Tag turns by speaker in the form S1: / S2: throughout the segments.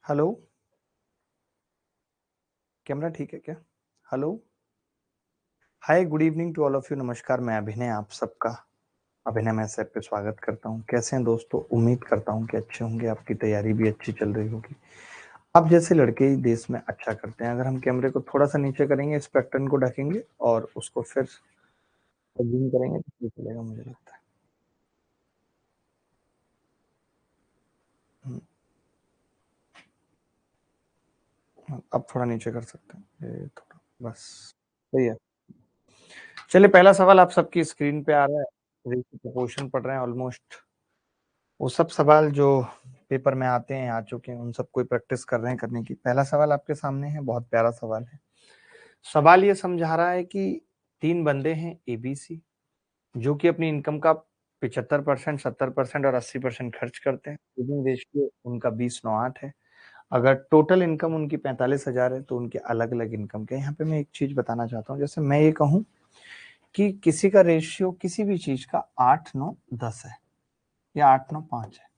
S1: Hello, camera ठीक है क्या? Hello, hi, good evening to all of you. नमस्कार, मैं अभिनय आप सबका अभिनय मैं ऐप पे स्वागत करता हूँ। कैसे हैं दोस्तों? उम्मीद करता हूँ कि अच्छे होंगे, आपकी तैयारी भी अच्छी चल रही होगी। आप जैसे लड़के ही देश में अच्छा करते हैं। अगर हम कैमरे को थोड़ा सा नीचे करेंगे, इस पैटर्न को ढकेंगे और उसको फिर जूम करेंगे तो ठीक चलेगा, मुझे लगता है। अब थोड़ा नीचे कर सकते हैं, ये थोड़ा, बस सही है। चलिए, पहला सवाल आप सबकी स्क्रीन पे आ रहा है। रेशियो प्रोपोर्शन पढ़ रहे हैं ऑलमोस्ट। वो सब सवाल जो पेपर में आते हैं, आ चुके हैं, उन सबको प्रैक्टिस कर रहे हैं करने की। पहला सवाल आपके सामने है, बहुत प्यारा सवाल है। सवाल ये समझा रहा है कि 3 बंदे हैं एबीसी, जो कि अपनी इनकम का 75%, 70% और 80% खर्च करते हैं। सेविंग रेशियो उनका 20/9/8 है। अगर टोटल इनकम उनकी 45,000 है तो उनके अलग अलग इनकम के। यहाँ पे मैं एक चीज बताना चाहता हूँ। जैसे मैं ये कहूँ कि किसी का रेशियो किसी भी चीज का 8/9/10 है या 8/9/5 है।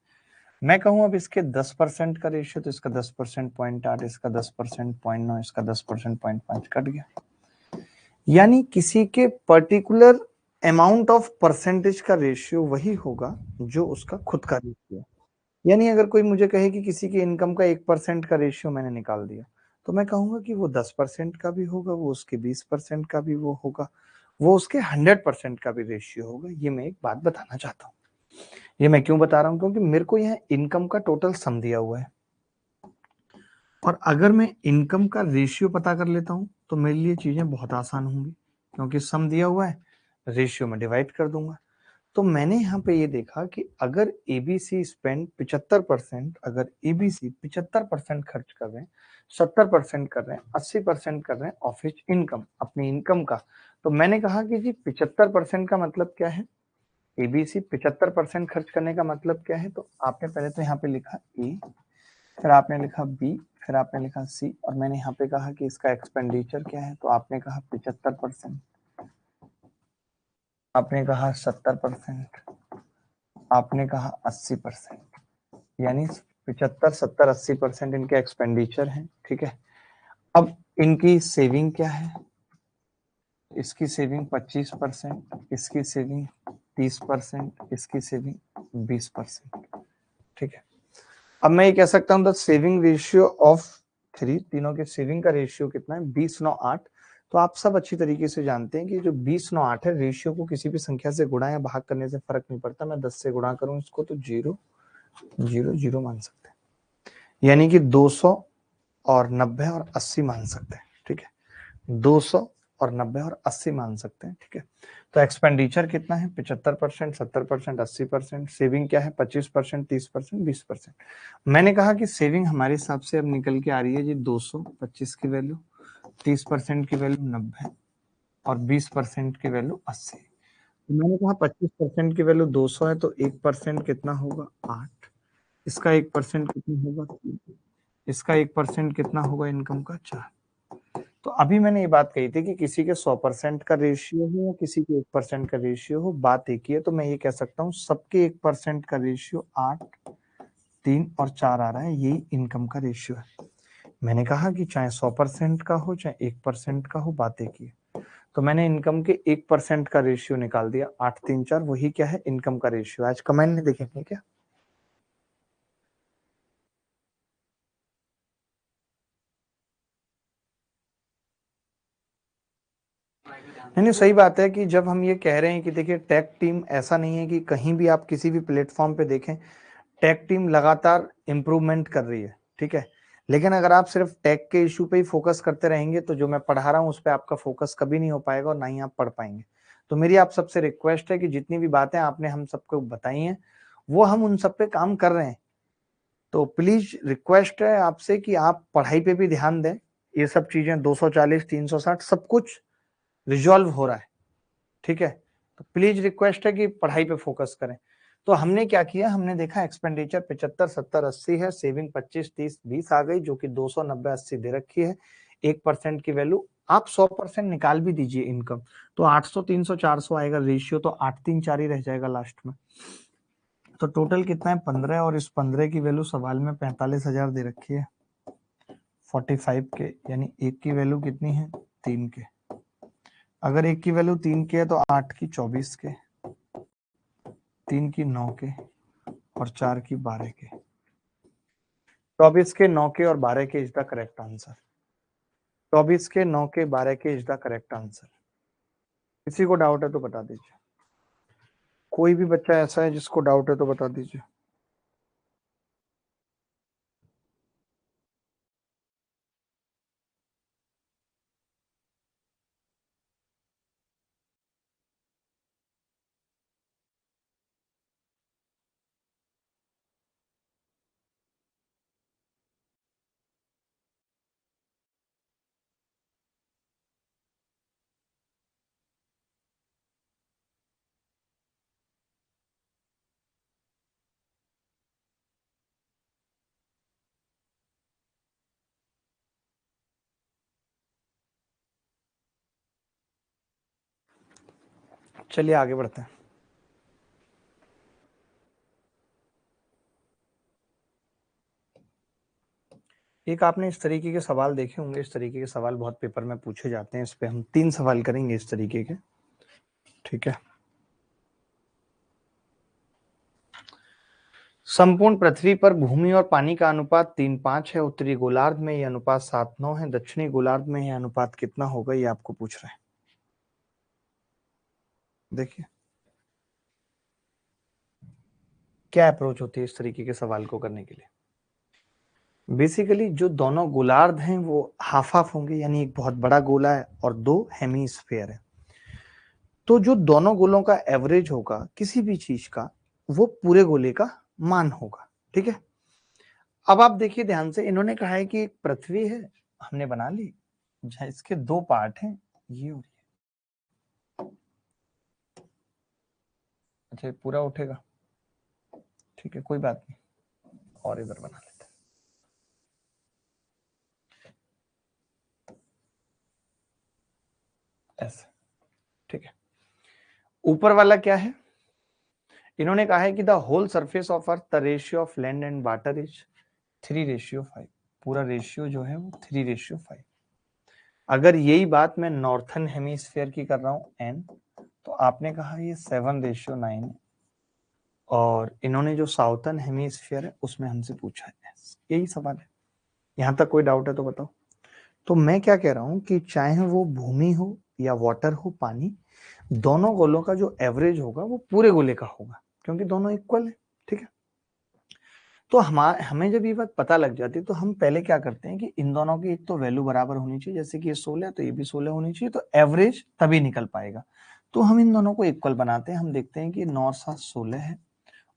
S1: मैं कहूं अब इसके 10% का रेशियो, तो इसका 10% 0.8, इसका 10% 0.9, इसका 10% 0.5 कट गया। यानी किसी के पर्टिकुलर अमाउंट ऑफ परसेंटेज का रेशियो वही होगा जो उसका खुद का रेशियो। यानी अगर कोई मुझे कहे कि किसी की इनकम का 1% का रेशियो मैंने निकाल दिया, तो मैं कहूंगा कि वो 10% का भी होगा, वो उसके 20% का भी वो होगा, वो उसके 100% का भी रेशियो होगा। ये मैं एक बात बताना चाहता हूँ। ये मैं क्यों बता रहा हूँ? क्योंकि मेरे को यहाँ इनकम का टोटल सम दिया हुआ है, और अगर मैं इनकम का रेशियो पता कर लेता हूं तो मेरे लिए चीजें बहुत आसान होंगी, क्योंकि सम दिया हुआ है, रेशियो में डिवाइड कर दूंगा। तो मैंने यहाँ पे ये देखा कि अगर एबीसी स्पेंड 75%, अगर एबीसी 75% खर्च कर रहे हैं, 70% कर रहे हैं, 80% कर रहे हैं ऑफ हिज इनकम, अपनी इनकम का, तो मैंने कहा कि जी 75% का मतलब क्या है? एबीसी 75% खर्च करने का मतलब क्या है? तो आपने पहले तो यहाँ पे लिखा ए, फिर आपने लिखा बी, फिर आपने लिखा सी, और मैंने यहाँ पे कहा कि इसका एक्सपेंडिचर क्या है, तो आपने कहा 75%, आपने कहा 70%, आपने कहा 80%। यानी 75, 70, 80% इनके एक्सपेंडिचर हैं। ठीक है, अब इनकी सेविंग क्या है? इसकी सेविंग 25%, इसकी सेविंग 30%, इसकी सेविंग 20%। ठीक है, अब मैं ये कह सकता हूं द सेविंग रेशियो ऑफ तीनों के सेविंग का रेशियो कितना है? 20/9/8। तो आप सब अच्छी तरीके से जानते हैं कि जो 20/9/8 है, रेशियो को किसी भी संख्या से गुणा या भाग करने से फर्क नहीं पड़ता। मैं 10 से गुणा करूं इसको तो 0 0 0 मान सकते हैं, यानी कि 200 और 90 और 80 मान सकते हैं। ठीक है, 200 और 90 और 80 मान सकते हैं। ठीक है, तो एक्सपेंडिचर कितना है? 75%, 70%, 80%। सेविंग क्या है? 25%, 30%, 20%। मैंने कहा कि सेविंग हमारे हिसाब से अब निकल के आ रही है जी 200, 25 की वैल्यू, 30% की वैल्यू 90 और 20% की वैल्यू 80। तो मैंने कहा 25% की वैल्यू 200 है, तो 1% कितना होगा? 8। इसका 1% कितना होगा? 3। इसका 1% कितना होगा? इनकम का 4। तो अभी मैंने ये बात कही थी कि किसी के 100% का रेशियो हो या किसी के 1% का रेशियो हो, बात एक ही है। तो मैं ये कह सकता हूँ सबके 1% का रेशियो 8, 3 और 4 आ रहा है, यही इनकम का रेशियो है। मैंने कहा कि चाहे 100% का हो चाहे 1% का हो, बात एक ही है। तो मैंने इनकम के 1% का रेशियो निकाल दिया, 8, 3, 4, वही क्या है? इनकम का रेशियो। आज कमेंट नहीं देखेंगे क्या? नहीं नहीं, सही बात है कि जब हम ये कह रहे हैं कि देखिए टेक टीम, ऐसा नहीं है कि कहीं भी आप किसी भी प्लेटफॉर्म पे देखें, टेक टीम लगातार इंप्रूवमेंट कर रही है। ठीक है, लेकिन अगर आप सिर्फ टेक के इशू पे ही फोकस करते रहेंगे तो जो मैं पढ़ा रहा हूँ उस पर आपका फोकस कभी नहीं हो पाएगा और ना ही आप पढ़ पाएंगे। तो मेरी आप सबसे रिक्वेस्ट है कि जितनी भी बातें आपने हम सबको बताई हैं, वो हम उन सब पे काम कर रहे हैं। तो प्लीज रिक्वेस्ट है आपसे कि आप पढ़ाई पे भी ध्यान दें। ये सब चीजें 240, 360 सब कुछ रिजॉल्व हो रहा है। ठीक है, तो प्लीज रिक्वेस्ट है कि पढ़ाई पे फोकस करें। तो हमने क्या किया? हमने देखा एक्सपेंडिचर 75, 70, 80 है, सेविंग 25, 30, 20 आ गई, जो कि 200, 90, 80 दे रखी है। 1% की वैल्यू, आप 100% निकाल भी दीजिए इनकम, तो 800, 300, 400 आएगा रेशियो, तो 8, 3, 4 ही रह जाएगा लास्ट में। तो टोटल कितना है? 15, और इस 15 की वैल्यू सवाल में 45,000 दे रखी है। 45 के, यानी एक की वैल्यू कितनी है 3 के। अगर एक की वैल्यू 3 के है तो 8 की 24 के, 3 की 9 के और 4 की 12 के। 24 के, 9 के और 12 के इज द करेक्ट आंसर। 24 के, 9 के, 12 के इज द करेक्ट आंसर। किसी को डाउट है तो बता दीजिए। कोई भी बच्चा ऐसा है जिसको डाउट है तो बता दीजिए। चलिए आगे बढ़ते हैं। एक आपने इस तरीके के सवाल देखे होंगे, इस तरीके के सवाल बहुत पेपर में पूछे जाते हैं। इस पे हम 3 सवाल करेंगे इस तरीके के, ठीक है। संपूर्ण पृथ्वी पर भूमि और पानी का अनुपात 3:5 है। उत्तरी गोलार्ध में यह अनुपात 7:9 है। दक्षिणी गोलार्ध में यह अनुपात कितना होगा, ये आपको पूछ रहे हैं। देखिए क्या अप्रोच होती है इस तरीके के सवाल को करने के लिए। बेसिकली जो दोनों गोलार्ध हैं वो हाफ हाफ होंगे, यानी एक बहुत बड़ा गोला है और 2 हेमीस्फीयर है। तो जो दोनों गोलों का एवरेज होगा किसी भी चीज का, वो पूरे गोले का मान होगा, ठीक है। अब आप देखिए ध्यान से, इन्होंने कहा है कि एक पृथ्वी है, हमने बना ली, जहां इसके 2 पार्ट हैं, ये और ये। अच्छा पूरा उठेगा, ठीक है कोई बात नहीं, और इधर बना लेते हैं ऐसे, ठीक है। ऊपर वाला क्या है, इन्होंने कहा है कि the whole surface of earth the ratio of land and water is 3:5। पूरा रेशियो जो है वो 3:5। अगर यही बात मैं नॉर्थन हेमीस्फेयर की कर रहा हूं एन, तो आपने कहा ये 7:9 है। और इन्होंने जो साउथर्न हेमीस्फीयर है उसमें हमसे पूछा है, यही सवाल है। यहां तक कोई डाउट है तो बताओ। तो मैं क्या कह रहा हूं कि चाहे वो भूमि हो या वाटर हो पानी, दोनों गोलों का जो एवरेज होगा वो पूरे गोले का होगा, क्योंकि दोनों इक्वल है, ठीक है। तो हमें जब ये बात पता लग जाती है तो हम पहले क्या करते हैं कि इन दोनों की एक तो वैल्यू बराबर होनी चाहिए, जैसे कि ये 16 तो ये भी 16 होनी चाहिए, तो एवरेज तभी निकल पाएगा। तो हम इन दोनों को इक्वल बनाते हैं। हम देखते हैं कि 9 और 7 16 है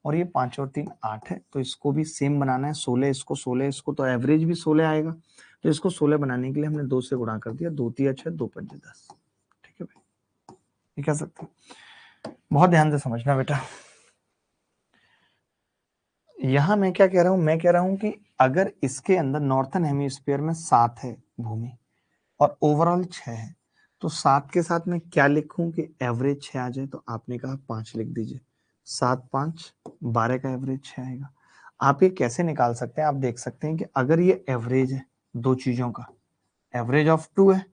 S1: और ये 5 और 3 8 है, तो इसको भी सेम बनाना है। 16 इसको, 16 इसको, तो एवरेज भी 16 आएगा। तो इसको 16 बनाने के लिए हमने 2 से गुणा कर दिया, 2 3 6 2 5 10, ठीक है भाई, ये कह सकते हैं। बहुत ध्यान से समझना बेटा। यहां मैं क्या कह रहा हूं, मैं कह रहा हूं कि अगर इसके अंदर नॉर्थन हेमीस्फीयर में 7 है भूमि और ओवरऑल 6 है, तो 7 के साथ मैं क्या लिखूं कि एवरेज 6 आ जाए, तो आपने कहा 5 लिख दीजिए। 7 5 12 का एवरेज 6 आएगा। आप ये कैसे निकाल सकते हैं, आप देख सकते हैं कि अगर ये एवरेज है दो चीजों का, एवरेज ऑफ 2 है,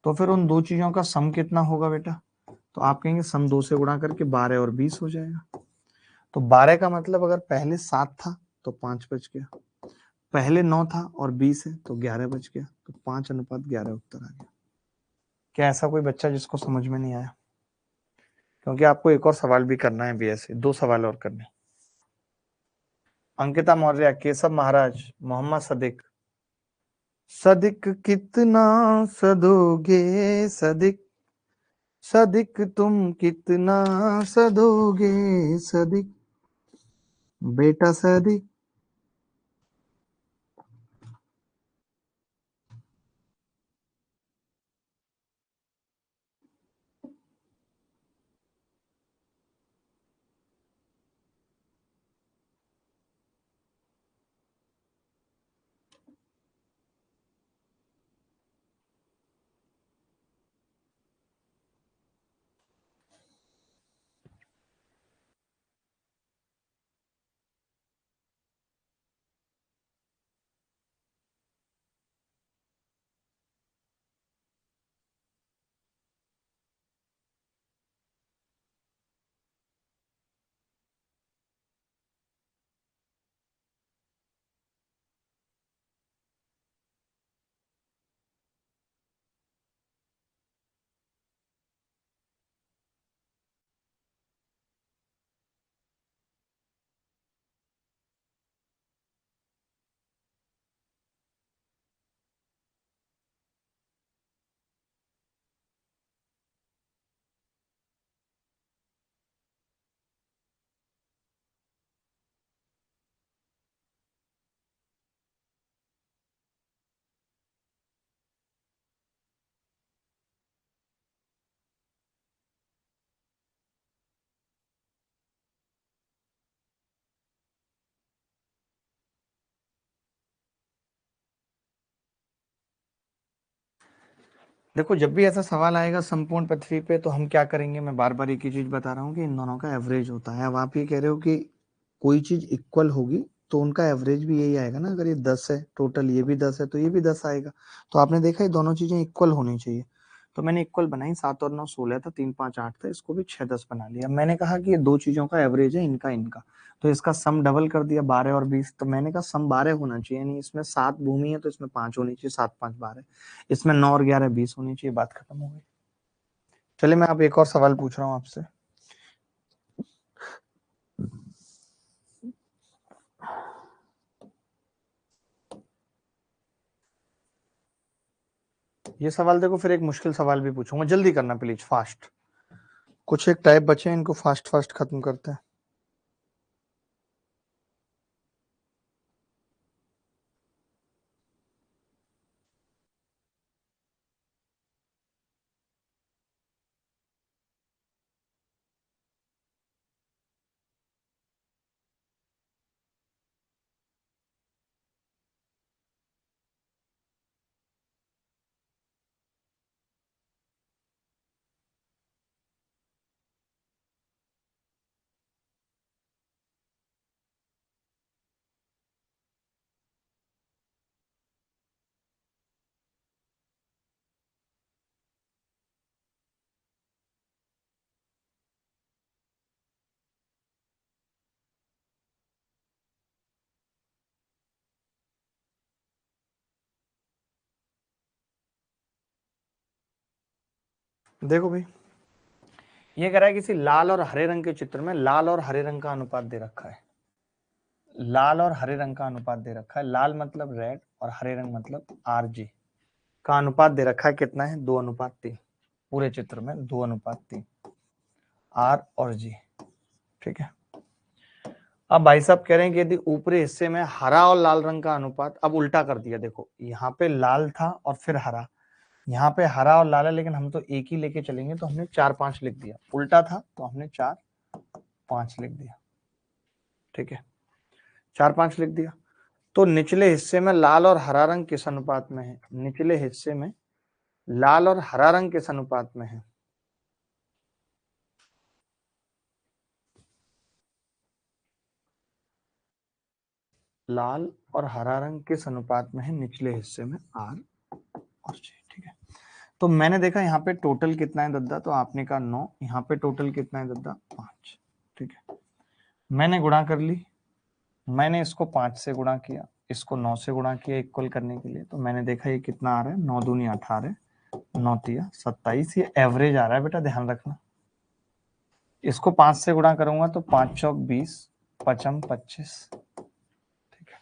S1: तो फिर उन दो चीजों का सम कितना होगा बेटा, तो आप कहेंगे सम 2 से गुणा करके 12 और 20 हो जाएगा। तो 12 का मतलब अगर पहले 7 था तो 5 बच गया, पहले 9 था और 20 है तो 11 बच गया, तो 5:11 उत्तर आ गया। क्या ऐसा कोई बच्चा जिसको समझ में नहीं आया? क्योंकि आपको एक और सवाल भी करना है बीएससी, 2 सवाल और करने। अंकिता मौर्य, केशव महाराज, मोहम्मद सदिक। सदिक कितना सदोगे, सदिक सदिक तुम कितना सदोगे, सदिक बेटा सदिक। देखो जब भी ऐसा सवाल आएगा संपूर्ण पृथ्वी पे तो हम क्या करेंगे, मैं बार बार एक ही चीज बता रहा हूँ कि इन दोनों का एवरेज होता है। अब आप ये कह रहे हो कि कोई चीज इक्वल होगी तो उनका एवरेज भी यही आएगा ना। अगर ये 10 है टोटल, ये भी 10 है तो ये भी 10 आएगा। तो आपने देखा ये दोनों चीजें इक्वल होनी चाहिए, तो मैंने इक्वल बनाई। 7 और 9 16 था, 3 5 8 था, इसको भी 6 10 बना लिया। मैंने कहा कि ये दो चीजों का एवरेज है, इनका इनका, तो इसका सम डबल कर दिया 12 और 20। तो मैंने कहा सम 12 होना चाहिए, यानी इसमें 7 भूमि है तो इसमें 5 होनी चाहिए, 7 5 12, इसमें 9 और 11 20 होनी चाहिए। बात खत्म हो गई। चलिए मैं अब एक और सवाल पूछ रहा हूँ आपसे। ये सवाल देखो, फिर एक मुश्किल सवाल भी पूछूंगा, जल्दी करना प्लीज, फास्ट। कुछ एक टाइप बचे हैं, इनको फास्ट फास्ट खत्म करते हैं। देखो भाई, ये कह रहा है किसी लाल और हरे रंग के चित्र में लाल और हरे रंग का अनुपात दे रखा है। लाल और हरे रंग का अनुपात दे रखा है, लाल मतलब रेड और हरे रंग मतलब RG का अनुपात दे रखा है। कितना है? 2:3। पूरे चित्र में 2:3, R और G। ठीक है। अब भाई साहब कह रहे हैं कि यदि ऊपरी हिस्से में हरा और लाल रंग का अनुपात, अब उल्टा कर दिया। देखो यहाँ पे लाल था और फिर हरा, यहाँ पे हरा और लाल है, लेकिन हम तो एक ही लेके चलेंगे, तो हमने 4 5 लिख दिया। उल्टा था तो हमने 4 5 लिख दिया। ठीक है, 4 5 लिख दिया। तो निचले हिस्से में लाल और हरा रंग किस अनुपात में है? निचले हिस्से में लाल और हरा रंग किस अनुपात में है? लाल और हरा रंग किस अनुपात में है निचले हिस्से में? R और G। ठीक है, तो मैंने देखा यहाँ पे टोटल कितना है दद्दा, तो आपने कहा 9। यहाँ पे टोटल कितना है दद्दा? 5। ठीक है, मैंने गुणा कर ली। मैंने इसको 5 से गुणा किया, इसको 9 से गुणा किया इक्वल करने के लिए। तो मैंने देखा ये कितना आ रहा है, 9 दूनी 18, 9 तिया 27। ये एवरेज आ रहा है बेटा, ध्यान रखना। इसको 5 से गुणा करूंगा तो 5 चौक 20, 5 25। ठीक है,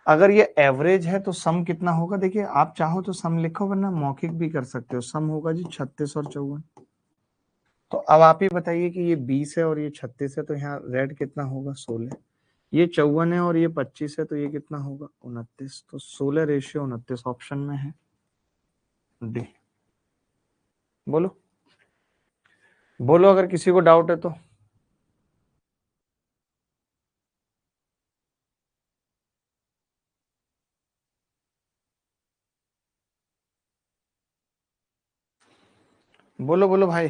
S1: अगर ये एवरेज है तो सम कितना होगा? देखिए आप चाहो तो सम लिखो, वरना मौखिक भी कर सकते हो। सम होगा जी 36 और 54। तो अब आप ही बताइए कि ये 20 है और ये 36 है, तो यहाँ रेड कितना होगा? 16। ये 54 है और ये 25 है, तो ये कितना होगा? 29। तो 16:29 ऑप्शन में है डी। बोलो बोलो, अगर किसी को डाउट है तो। बोलो बोलो भाई।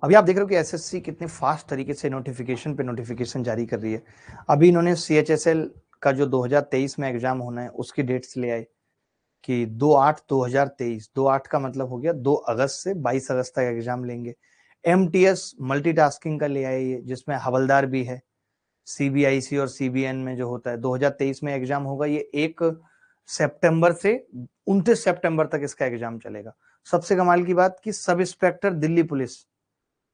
S1: अभी आप देख रहे हो कि एसएससी कितने फास्ट तरीके से नोटिफिकेशन पे नोटिफिकेशन जारी कर रही है। अभी इन्होंने सीएचएसएल का जो 2023 में एग्जाम होना है उसकी डेट्स ले आए कि 2/8/2023, 2/8 का मतलब हो गया 2 अगस्त से 22 अगस्त तक एग्जाम लेंगे। एमटीएस मल्टीटास्किंग का ले आए ये, जिसमें हवलदार भी है। सीबीआईसी और सीबीएन में जो होता है 2023 में एग्जाम होगा, ये 1 सितंबर से 29 सितंबर तक इसका एग्जाम चलेगा। सबसे कमाल की बात कि सब इंस्पेक्टर दिल्ली पुलिस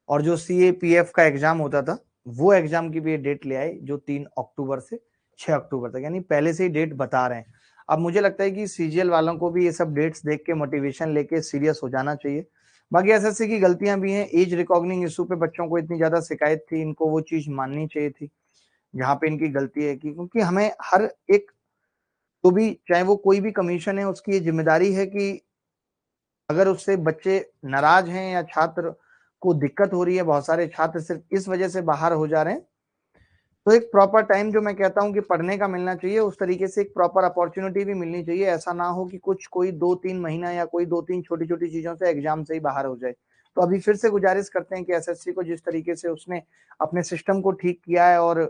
S1: और जो सीएपीएफ का एग्जाम होता था वो एग्जाम की भी ये डेट ले आए, जो 3 अक्टूबर से 6 अक्टूबर तक, यानी पहले से ही डेट बता रहे हैं। अब मुझे लगता है कि सीजीएल वालों को भी ये सब डेट्स देख के मोटिवेशन लेके सीरियस हो जाना चाहिए। बाकी एसएससी की गलतियां भी हैं, एज रिकॉग्निंग इशू पे बच्चों को इतनी ज्यादा शिकायत थी, इनको वो चीज माननी चाहिए थी। यहाँ पे इनकी गलती है कि क्योंकि हमें हर एक तो भी, चाहे वो कोई भी कमीशन है, उसकी ये जिम्मेदारी है कि अगर उससे बच्चे नाराज हैं या छात्र को दिक्कत हो रही है, बहुत सारे छात्र सिर्फ इस वजह से बाहर हो जा रहे हैं, तो एक प्रॉपर टाइम जो मैं कहता हूं कि पढ़ने का मिलना चाहिए, उस तरीके से एक प्रॉपर अपॉर्चुनिटी भी मिलनी चाहिए। ऐसा ना हो कि कुछ कोई 2-3 महीना या कोई 2-3 छोटी छोटी चीजों से एग्जाम से ही बाहर हो जाए। तो अभी फिर से गुजारिश करते हैं कि एसएससी को जिस तरीके से उसने अपने सिस्टम को ठीक किया है और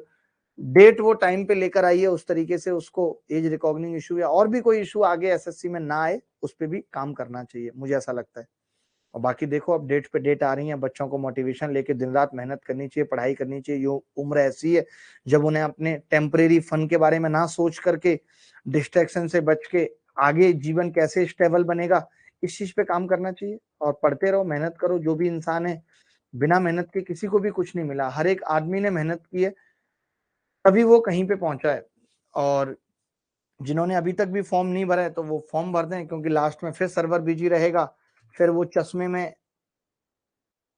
S1: डेट वो टाइम पे लेकर आई है, उस तरीके से उसको एज रिकॉग्निंग इशू या और भी कोई इशू आगे एसएससी में ना आए, उस पर भी काम करना चाहिए, मुझे ऐसा लगता है। और बाकी देखो, अब डेट पे डेट आ रही है, बच्चों को मोटिवेशन लेके दिन रात मेहनत करनी चाहिए, पढ़ाई करनी चाहिए। ये उम्र ऐसी है जब उन्हें अपने टेम्परेरी फन के बारे में ना सोच करके, डिस्ट्रैक्शन से बच के आगे जीवन कैसे स्टेबल बनेगा, इस चीज पे काम करना चाहिए। और पढ़ते रहो, मेहनत करो। जो भी इंसान है, बिना मेहनत के किसी को भी कुछ नहीं मिला। हर एक आदमी ने मेहनत की है, तभी वो कहीं पे पहुंचा है। और जिन्होंने अभी तक भी फॉर्म नहीं भरा है, तो वो फॉर्म भर दें, क्योंकि लास्ट में फिर सर्वर बिजी रहेगा, फिर वो चश्मे में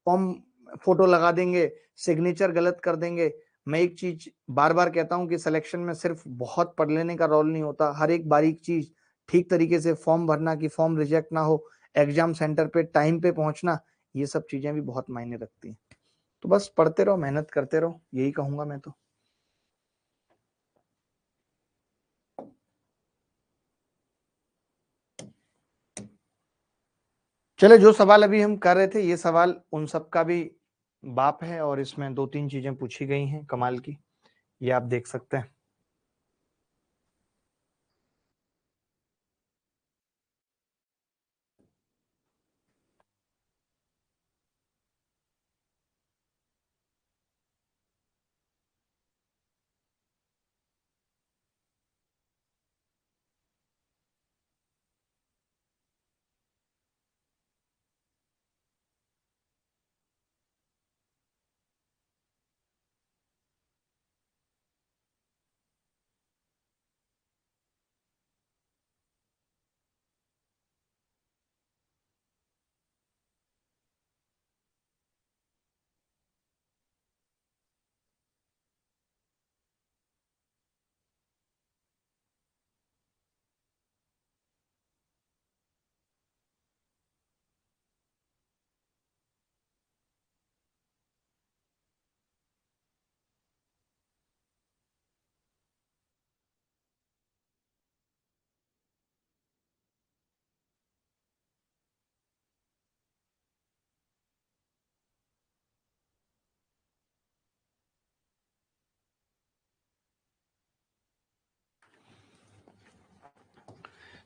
S1: फॉर्म फोटो लगा देंगे, सिग्नेचर गलत कर देंगे। मैं एक चीज बार बार कहता हूं कि सिलेक्शन में सिर्फ बहुत पढ़ लेने का रोल नहीं होता, हर एक बारीक चीज ठीक तरीके से फॉर्म भरना, कि फॉर्म रिजेक्ट ना हो, एग्जाम सेंटर पे टाइम पे पहुंचना, ये सब चीजें भी बहुत मायने रखती हैं। तो बस पढ़ते रहो, मेहनत करते रहो, यही कहूंगा मैं तो। चले, जो सवाल अभी हम कर रहे थे, ये सवाल उन सब का भी बाप है, और इसमें 2-3 चीजें पूछी गई हैं कमाल की, ये आप देख सकते हैं।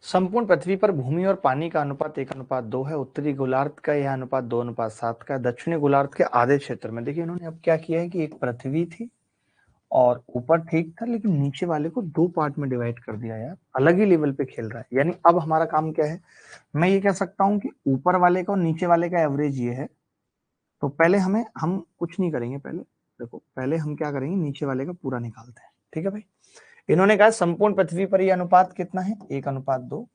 S1: संपूर्ण पृथ्वी पर भूमि और पानी का अनुपात 1:2 है। उत्तरी गोलार्ध का यह अनुपात 2:7 का है। दक्षिणी गोलार्ध के आधे क्षेत्र में, देखिए इन्होंने अब क्या किया है कि एक पृथ्वी थी और ऊपर ठीक था, लेकिन नीचे वाले को 2 पार्ट में डिवाइड कर दिया यार, अलग ही लेवल पे खेल रहा है। यानी अब हमारा काम क्या है, मैं ये कह सकता हूँ कि ऊपर वाले का और नीचे वाले का एवरेज ये है। तो पहले हम कुछ नहीं करेंगे, पहले देखो, पहले हम क्या करेंगे, नीचे वाले का पूरा निकालते हैं, ठीक है भाई। इन्होंने कहा संपूर्ण पृथ्वी पर ये अनुपात कितना है, 1:2,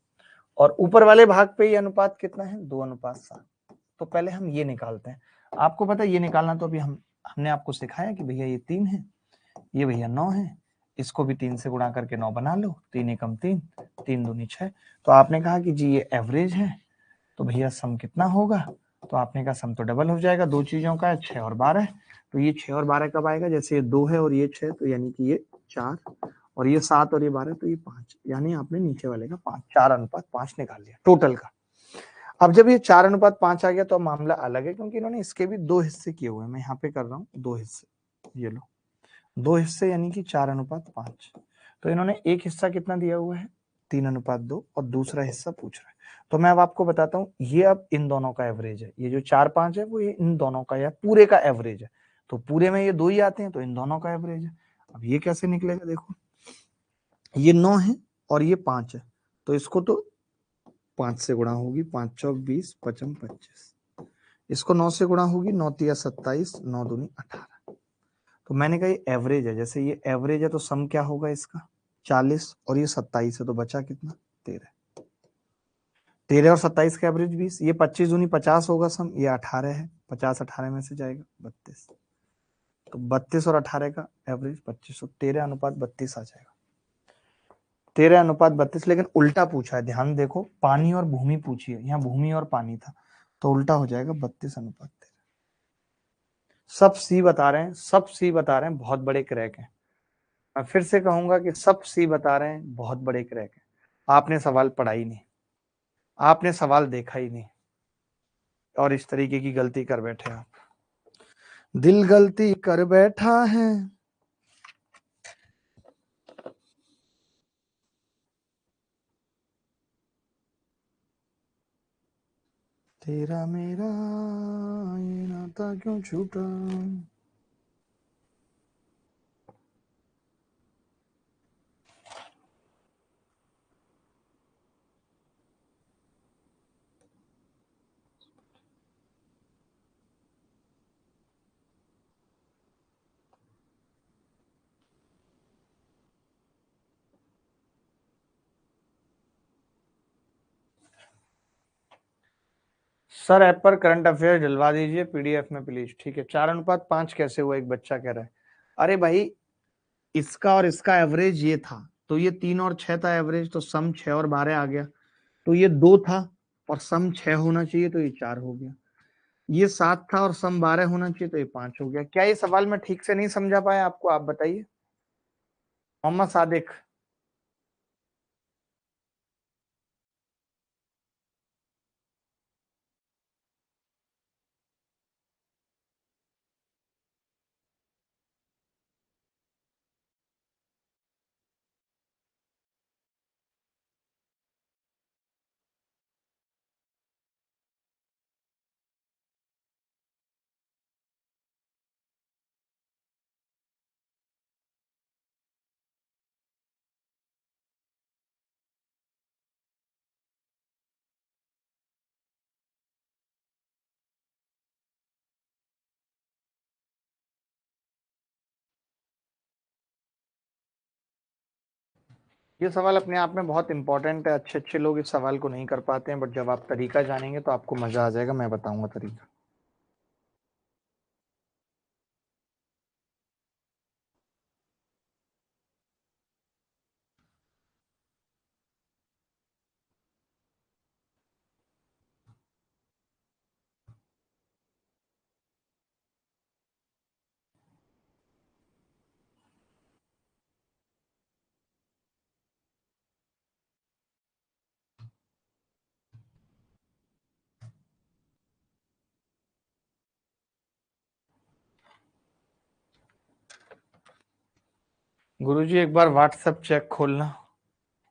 S1: और ऊपर वाले भाग पे ये अनुपात कितना है, 2:7। तो पहले हम ये निकालते हैं। आपको पता है ये निकालना, तो अभी हमने आपको सिखाया कि भैया ये 3 है, ये भैया 9 है, इसको भी 3 से गुणा करके 9 बना लो, 3 एकम 3, 3 दूनी 6। तो आपने कहा कि जी ये एवरेज है, तो भैया सम कितना होगा, तो आपने कहा सम तो डबल हो जाएगा, दो चीजों का है, 6 और 12। तो ये 6 और 12 कब आएगा, जैसे ये 2 है और ये 6, तो यानी कि ये 4, और ये 7 और ये 12, तो ये 5, यानी आपने नीचे वाले का 5, 4:5 निकाल लिया टोटल का। अब जब ये 4:5 आ गया तो अब मामला अलग है, क्योंकि इन्होंने इसके भी 2 हिस्से किए हुए हैं। मैं यहाँ पे कर रहा हूँ 2 हिस्से, ये लो 2 हिस्से, यानी कि 4:5। तो इन्होंने एक हिस्सा कितना दिया हुआ है 3:2 और दूसरा हिस्सा पूछ रहा है। तो मैं अब आपको बताता हूँ, ये अब इन दोनों का एवरेज है, ये जो 4-5 है वो ये इन दोनों का या पूरे का एवरेज है। तो पूरे में ये 2 ही आते हैं, तो इन दोनों का एवरेज है। अब ये कैसे निकलेगा, देखो ये 9 है और ये 5 है, तो इसको तो 5 से गुणा होगी, 5 चौक 20, 5 25। इसको 9 से गुणा होगी, 9 तिया 27, 9 दूनी 18। तो मैंने कहा ये एवरेज है, जैसे ये एवरेज है तो सम क्या होगा इसका 40 और ये 27 है, तो बचा कितना 13। 13 और 27 का एवरेज 20, ये 25 दूनी 50 होगा सम, ये 18 है, 50 18 में से जाएगा 32। तो 32 और 18 का एवरेज 25, तो 13:32 आ जाएगा। 13:32, लेकिन उल्टा पूछा है, ध्यान देखो, पानी और भूमि पूछी है, यहाँ भूमि और पानी था, तो उल्टा हो जाएगा 32:13। सब सी बता रहे हैं, सब सी बता रहे हैं, बहुत बड़े क्रैक हैं। मैं फिर से कहूंगा कि सब सी बता रहे हैं, बहुत बड़े क्रैक हैं। आपने सवाल पढ़ा ही नहीं, आपने सवाल देखा ही नहीं, और इस तरीके की गलती कर बैठे आप। दिल गलती कर बैठा है। तेरा मेरा ये नाता क्यों छूटा। सर ऐप पर करंट अफेयर डलवा दीजिए पीडीएफ में प्लीज। ठीक है, 4:5 कैसे हुआ, एक बच्चा कह रहा है। अरे भाई, इसका और इसका एवरेज ये था, तो ये 3 और 6 था एवरेज, तो सम 6 और 12 आ गया। तो ये 2 था और सम 6 होना चाहिए, तो ये 4 हो गया। ये 7 था और सम 12 होना चाहिए, तो ये 5 हो गया। क्या ये सवाल मैं ठीक से नहीं समझा पाया आपको, आप बताइए। मोहम्मद सादिक। ये सवाल अपने आप में बहुत इंपॉर्टेंट है, अच्छे अच्छे लोग इस सवाल को नहीं कर पाते हैं, बट जब आप तरीका जानेंगे तो आपको मजा आ जाएगा। मैं बताऊंगा तरीका। गुरुजी एक बार व्हाट्सएप चेक खोलना।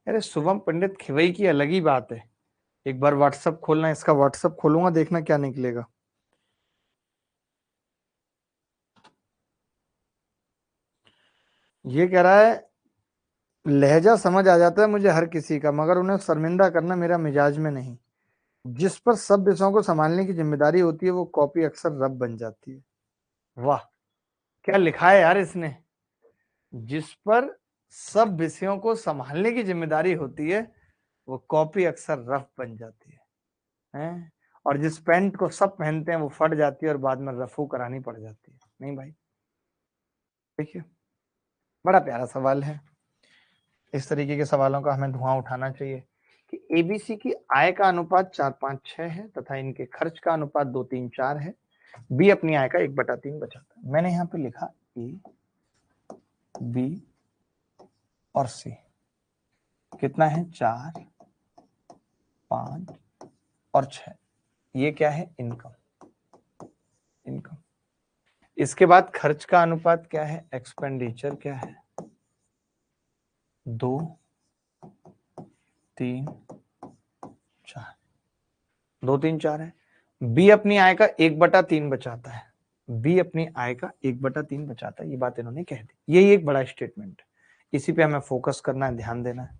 S1: अरे शुभम पंडित खिवई की अलग ही बात है। एक बार व्हाट्सएप खोलना, इसका व्हाट्सएप खोलूंगा, देखना क्या निकलेगा। ये कह रहा है लहजा समझ आ जाता है मुझे हर किसी का, मगर उन्हें शर्मिंदा करना मेरा मिजाज में नहीं। जिस पर सब विषयों को संभालने की जिम्मेदारी होती है वो कॉपी अक्सर रब बन जाती है। वाह, क्या लिखा है यार इसने। जिस पर सब विषयों को संभालने की जिम्मेदारी होती है वो कॉपी अक्सर रफ बन जाती है। और जिस पैंट को सब पहनते हैं वो फट जाती है और बाद में रफू करानी पड़ जाती है। नहीं भाई, देखिए बड़ा प्यारा सवाल है। इस तरीके के सवालों का हमें धुआं उठाना चाहिए कि एबीसी की आय का अनुपात 4-5-6 है तथा इनके खर्च का अनुपात 2-3-4 है। बी अपनी आय का 1/3 बचाता है। मैंने यहाँ पे लिखा ए, बी और सी। कितना है 4, 5, और 6, ये क्या है? इनकम। इनकम। इसके बाद खर्च का अनुपात क्या है? एक्सपेंडिचर क्या है? 2, 3, 4, 2, 3, 4 है। बी अपनी आय का 1/3 बचाता है। बी अपनी आय का 1/3 बचाता है, ये बात इन्होंने कह दी। यही एक बड़ा स्टेटमेंट है, इसी पे हमें फोकस करना है, ध्यान देना है।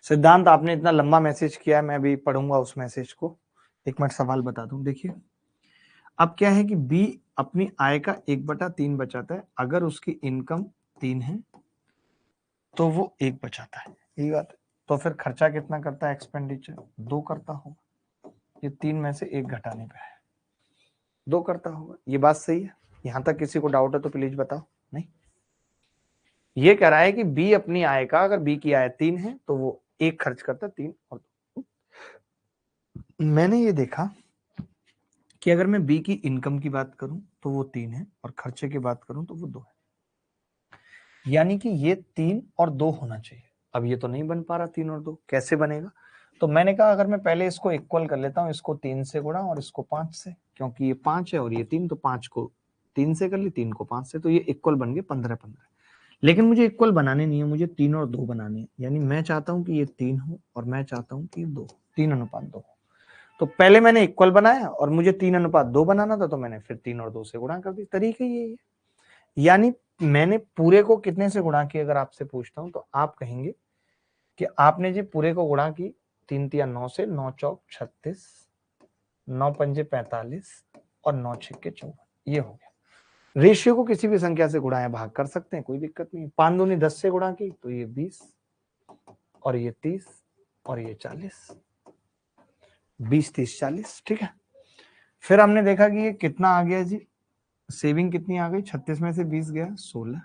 S1: सिद्धांत, आपने इतना लंबा मैसेज किया है, मैं भी पढ़ूंगा उस मैसेज को। एक मिनट सवाल बता दूं। देखिए अब क्या है कि बी अपनी आय का 1/3 बचाता है। अगर उसकी इनकम 3 है तो वो 1 बचाता है, यही बात है। तो फिर खर्चा कितना करता है? एक्सपेंडिचर 2 करता होगा। ये 3 में से 1 घटाने पे है, 2 करता होगा। ये बात सही है? यहां तक किसी को डाउट है तो प्लीज बताओ। नहीं, ये कह रहा है कि बी अपनी आय का, अगर बी की आय 3 है तो वो 1 खर्च करता है, 3 और 2। मैंने ये देखा कि अगर मैं बी की इनकम की बात करूं तो वो 3 है, और खर्चे की बात करूं तो वो 2 है। यानी कि ये 3 और 2 होना चाहिए। अब ये तो नहीं बन पा रहा 3 और 2, कैसे बनेगा? तो मैंने कहा अगर मैं पहले इसको इक्वल कर लेता हूं, इसको 3 से गुणा और इसको 5 से, क्योंकि ये 5 है और ये 3, तो 5 को 3 से कर ली, 3 को 5 से, तो ये इक्वल बन गए 15-15। लेकिन मुझे इक्वल बनाने नहीं है, मुझे 3 और 2 बनाने हैं। यानी मैं चाहता हूं कि ये 3 हो और मैं चाहता हूं कि 2, 3:2 हो। तो पहले मैंने इक्वल बनाया और मुझे 3:2 बनाना था, तो मैंने फिर 3 और 2 से गुणा कर दी। तरीका यही है। यानी मैंने पूरे को कितने से गुणा किया? अगर आपसे पूछता हूं तो आप कहेंगे कि आपने जी पूरे को गुणा की 3 तिया 9 से, 9 चौक 36, 9 पंजे 45 और 9 छिक्के 54, ये हो गया। रेशियो को किसी भी संख्या से गुणा या भाग कर सकते हैं, कोई दिक्कत नहीं। 5 दूनी 10 से गुणा की तो ये 20 और ये 30 और ये 40, 20, 30, 40, ठीक है। फिर हमने देखा कि ये कितना आ गया जी, सेविंग कितनी आ गई? 36 में से 20 गया 16,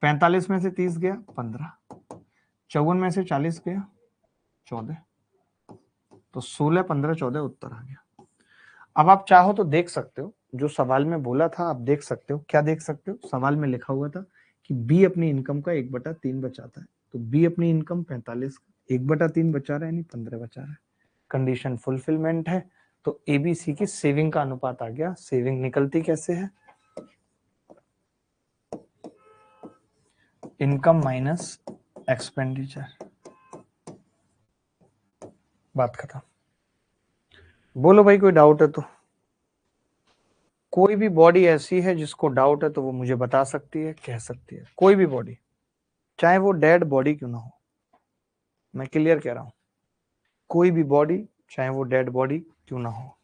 S1: 45 में से 30 गया 15, 54 में से 40 गया 14, तो 16, 15, 14 उत्तर आ गया। अब आप चाहो तो देख सकते हो, जो सवाल में बोला था आप देख सकते हो। क्या देख सकते हो? सवाल में लिखा हुआ था कि बी अपनी इनकम का 1/3 बचाता है, तो बी अपनी इनकम 45 का 1/3 बचा रहा है, यानी 15 बचा रहा है। कंडीशन फुलफिलमेंट है, तो एबीसी की सेविंग का अनुपात आ गया। सेविंग निकलती कैसे है? इनकम माइनस एक्सपेंडिचर, बात खत्म। बोलो भाई, कोई डाउट है तो? कोई भी बॉडी ऐसी है जिसको डाउट है तो वो मुझे बता सकती है, कह सकती है। कोई भी बॉडी, चाहे वो डेड बॉडी क्यों ना हो, मैं क्लियर कह रहा हूं। कोई भी बॉडी, चाहे वो डेड बॉडी क्यों ना हो।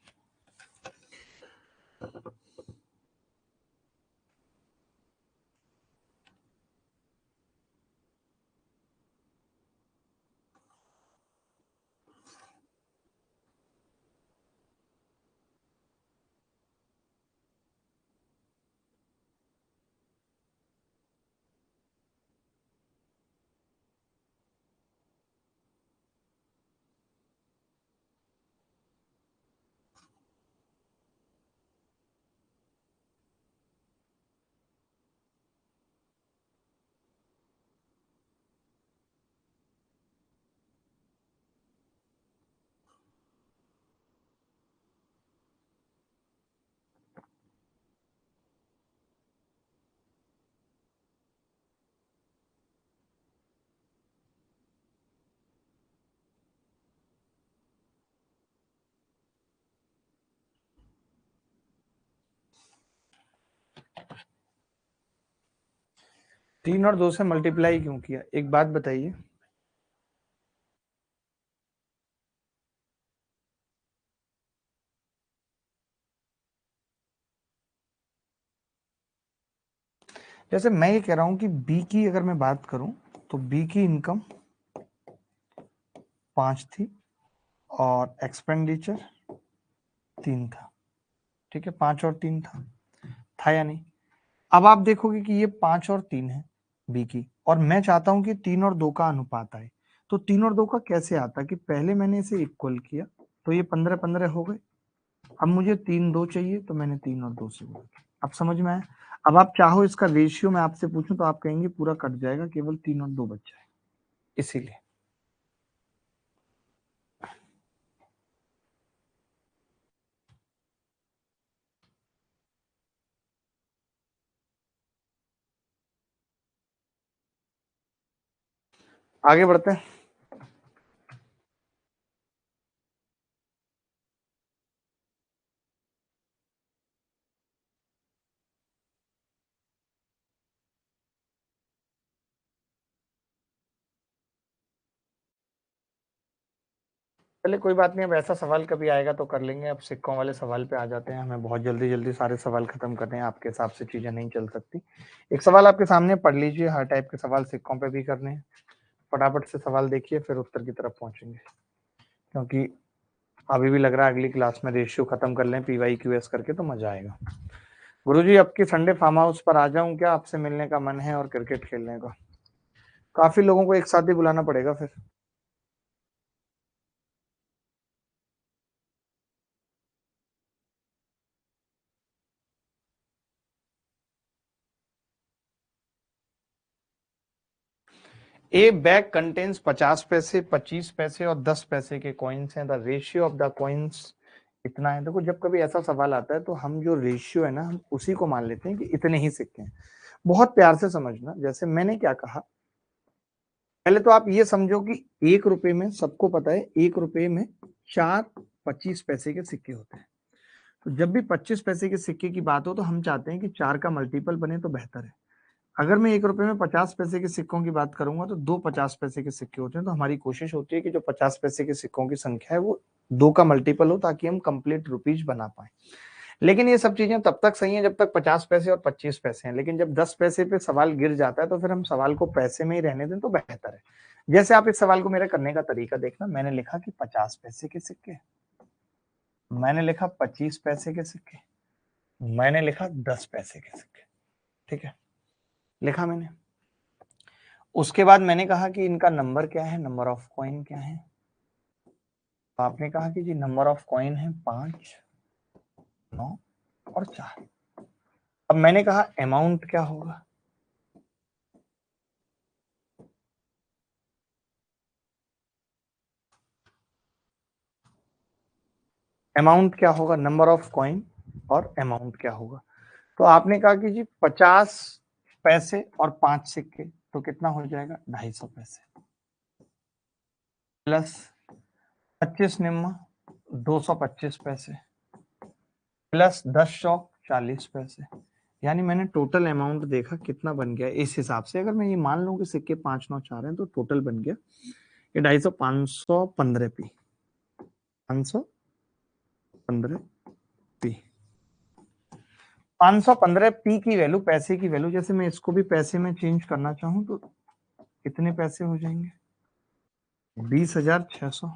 S1: तीन और 2 से मल्टीप्लाई क्यों किया? एक बात बताइए। जैसे मैं ये कह रहा हूं कि बी की अगर मैं बात करूं तो बी की इनकम 5 थी और एक्सपेंडिचर 3 था, ठीक है। 5 और 3 था या नहीं? अब आप देखोगे कि ये 5 और 3 है बी की, और मैं चाहता हूं कि 3 और 2 का अनुपात आए। तो 3 और 2 का कैसे आता? कि पहले मैंने इसे इक्वल किया तो ये 15-15 हो गए। अब मुझे 3-2 चाहिए तो मैंने 3 और 2 से गुणा किया। अब समझ में आया? अब आप चाहो इसका रेशियो मैं आपसे पूछूं तो आप कहेंगे पूरा कट जाएगा, केवल 3 और 2 बच जाए, इसीलिए। आगे बढ़ते हैं। चलिए कोई बात नहीं, अब ऐसा सवाल कभी आएगा तो कर लेंगे। अब सिक्कों वाले सवाल पे आ जाते हैं। हमें बहुत जल्दी जल्दी सारे सवाल खत्म करने हैं, आपके हिसाब से चीजें नहीं चल सकती। एक सवाल आपके सामने पढ़ लीजिए, हर टाइप के सवाल सिक्कों पे भी करने हैं। फटाफट से सवाल देखिए, फिर उत्तर की तरफ पहुंचेंगे, क्योंकि अभी भी लग रहा है अगली क्लास में रेशियो खत्म कर लें PYQS करके तो मजा आएगा। गुरुजी अब की संडे फार्म हाउस पर आ जाऊं क्या? आपसे मिलने का मन है और क्रिकेट खेलने का। काफी लोगों को एक साथ ही बुलाना पड़ेगा फिर। ए बैग कंटेन्स 50 पैसे, 25 पैसे और 10 पैसे के कॉइन्स हैं। The ratio of the coins इतना है। देखो जब कभी ऐसा सवाल आता है तो हम जो रेशियो है ना, हम उसी को मान लेते हैं कि इतने ही सिक्के हैं। बहुत प्यार से समझना, जैसे मैंने क्या कहा, पहले तो आप ये समझो कि 1 रुपए में, सबको पता है 1 रुपए में 4 25 पैसे के सिक्के होते हैं। तो जब भी 25 पैसे के सिक्के की बात हो तो हम चाहते हैं कि 4 का मल्टीपल बने तो बेहतर है। अगर मैं 1 रुपए में 50 पैसे के सिक्कों की बात करूंगा तो दो 50 पैसे के सिक्के होते हैं। तो हमारी कोशिश होती है कि जो 50 पैसे के सिक्कों की संख्या है वो 2 का मल्टीपल हो, ताकि हम कंप्लीट रुपीज बना पाए। लेकिन ये सब चीजें तब तक सही है जब तक 50 पैसे और 25 पैसे हैं। लेकिन जब 10 पैसे पे सवाल गिर जाता है तो फिर हम सवाल को पैसे में ही रहने दें तो बेहतर है। जैसे आप इस सवाल को मेरे करने का तरीका देखना, मैंने लिखा कि 50 पैसे के सिक्के, मैंने लिखा 25 पैसे के सिक्के, मैंने लिखा 10 पैसे के सिक्के। ठीक है, लिखा मैंने। उसके बाद मैंने कहा कि इनका नंबर क्या है, नंबर ऑफ कॉइन क्या है। तो आपने कहा कि जी नंबर ऑफ कॉइन है 5, 9 और 4। अब मैंने कहा अमाउंट क्या होगा। अमाउंट क्या होगा, नंबर ऑफ कॉइन और अमाउंट क्या होगा। तो आपने कहा कि जी 50 पैसे और 5 सिक्के, तो कितना हो जाएगा, 250 पैसे, प्लस 25 निम्मा 225 पैसे, प्लस 10 चौक 40 पैसे। यानी मैंने टोटल अमाउंट देखा कितना बन गया। इस हिसाब से अगर मैं ये मान लूं कि सिक्के 5, 9, 4 हैं तो टोटल बन गया ये 250, 515 पी, 515 पी। 515 पी की वैल्यू, पैसे की वैल्यू, जैसे मैं इसको भी पैसे में चेंज करना चाहूं तो कितने पैसे हो जाएंगे, 20,600।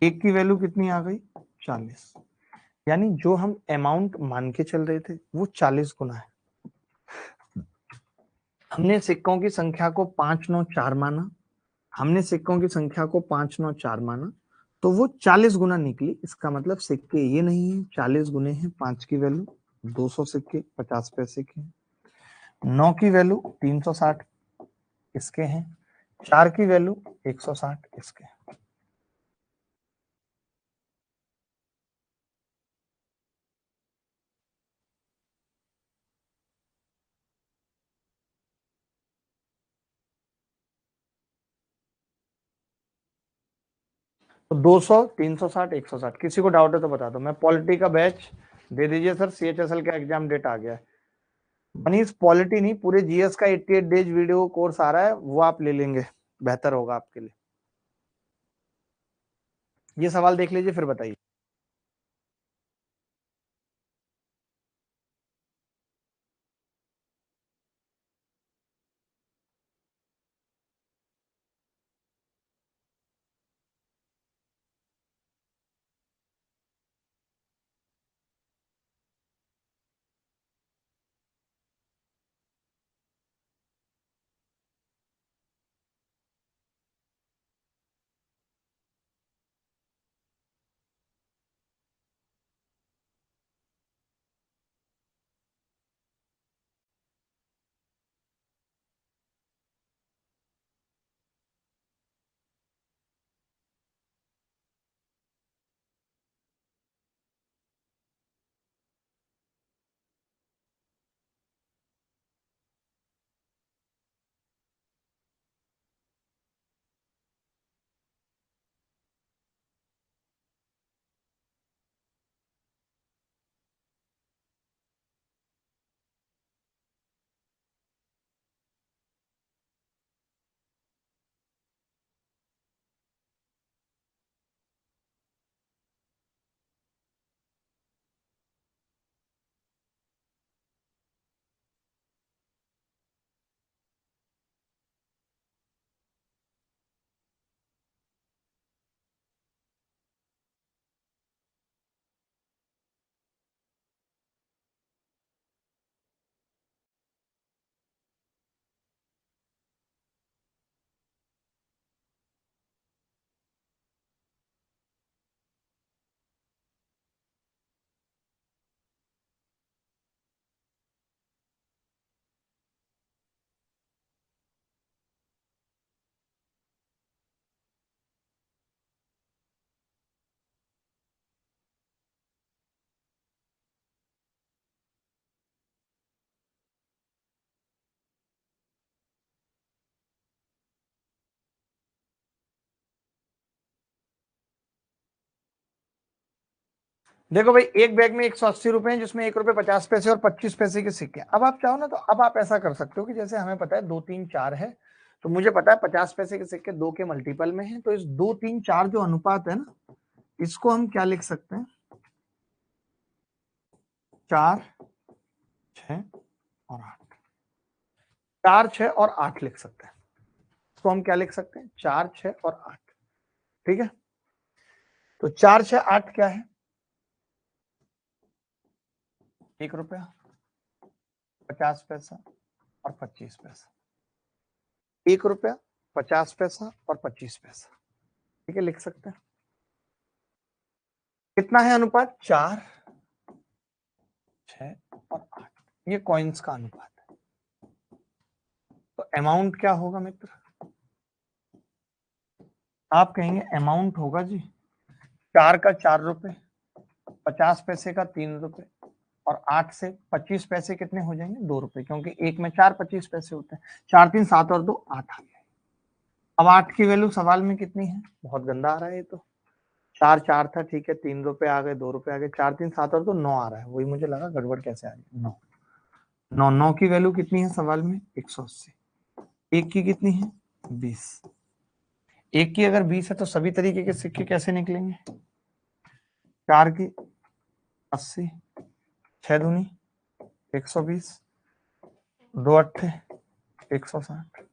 S1: एक की वैल्यू कितनी आ गई, 40। यानी जो हम अमाउंट मान के चल रहे थे वो 40 गुना है। हमने सिक्कों की संख्या को 5, 9, 4 माना, हमने सिक्कों की संख्या को 5, 9, 4 माना, तो वो 40 गुना निकली। इसका मतलब सिक्के ये नहीं है, 40 गुने हैं 5 की वैल्यू 200 सिक्के 50 पैसे के हैं, 9 की वैल्यू 360 इसके हैं, 4 की वैल्यू 160 इसके हैं। तो 200, 360, 160। किसी को डाउट है तो बता दो। मैं पॉलिटी का बैच दे दीजिए सर, CHSL का एग्जाम डेट आ गया है। मनीष पॉलिटी नहीं, पूरे GS का 88 डेज वीडियो कोर्स आ रहा है, वो आप ले लेंगे, बेहतर होगा आपके लिए। ये सवाल देख लीजिए फिर बताइए। देखो भाई, एक बैग में 180 रुपए हैं, जिसमें 1 रुपए 50 पैसे और 25 पैसे के सिक्के। अब आप चाहो ना तो अब आप ऐसा कर सकते हो कि जैसे हमें पता है 2 3 4 है, तो मुझे पता है 50 पैसे के सिक्के 2 के मल्टीपल में है, तो इस 2 3 4 जो अनुपात है ना, इसको हम क्या लिख सकते हैं, 4 6 और 8। 4 6 और 8 लिख सकते हैं। इसको हम क्या लिख सकते हैं, 4 6 और 8। ठीक है, तो 4 6 8 क्या है, 1 रुपया 50 पैसा और 25 पैसा। 1 रुपया 50 पैसा और 25 पैसा। ठीक है, लिख सकते हैं। कितना है अनुपात, 4 6 और 8। ये कॉइन्स का अनुपात है। तो अमाउंट क्या होगा मित्र, आप कहेंगे अमाउंट होगा जी 4 का 4 रुपए, 50 पैसे का 3 रुपए और 8 से 25 पैसे कितने हो जाएंगे, 2 रुपए, क्योंकि एक में 4 25 पैसे होते हैं। 4 3 7 और 2 8 आ गए। अब 8 की वैल्यू सवाल में कितनी है, बहुत गंदा आ रहा है ये तो। 4 4 था, ठीक है, 3 रुपए आ गए, 2 रुपए आ गए, 4 3 7 और 2 9 आ रहा है। वही मुझे लगा गड़बड़ कैसे आ रही है। 9 9 9 की वैल्यू कितनी है सवाल में, 180। एक की कितनी है, 20। एक की अगर 20 है तो सभी तरीके के सिक्के कैसे निकलेंगे, 4 की 80, 6 दूनी 120, 2 अट्ठे 160।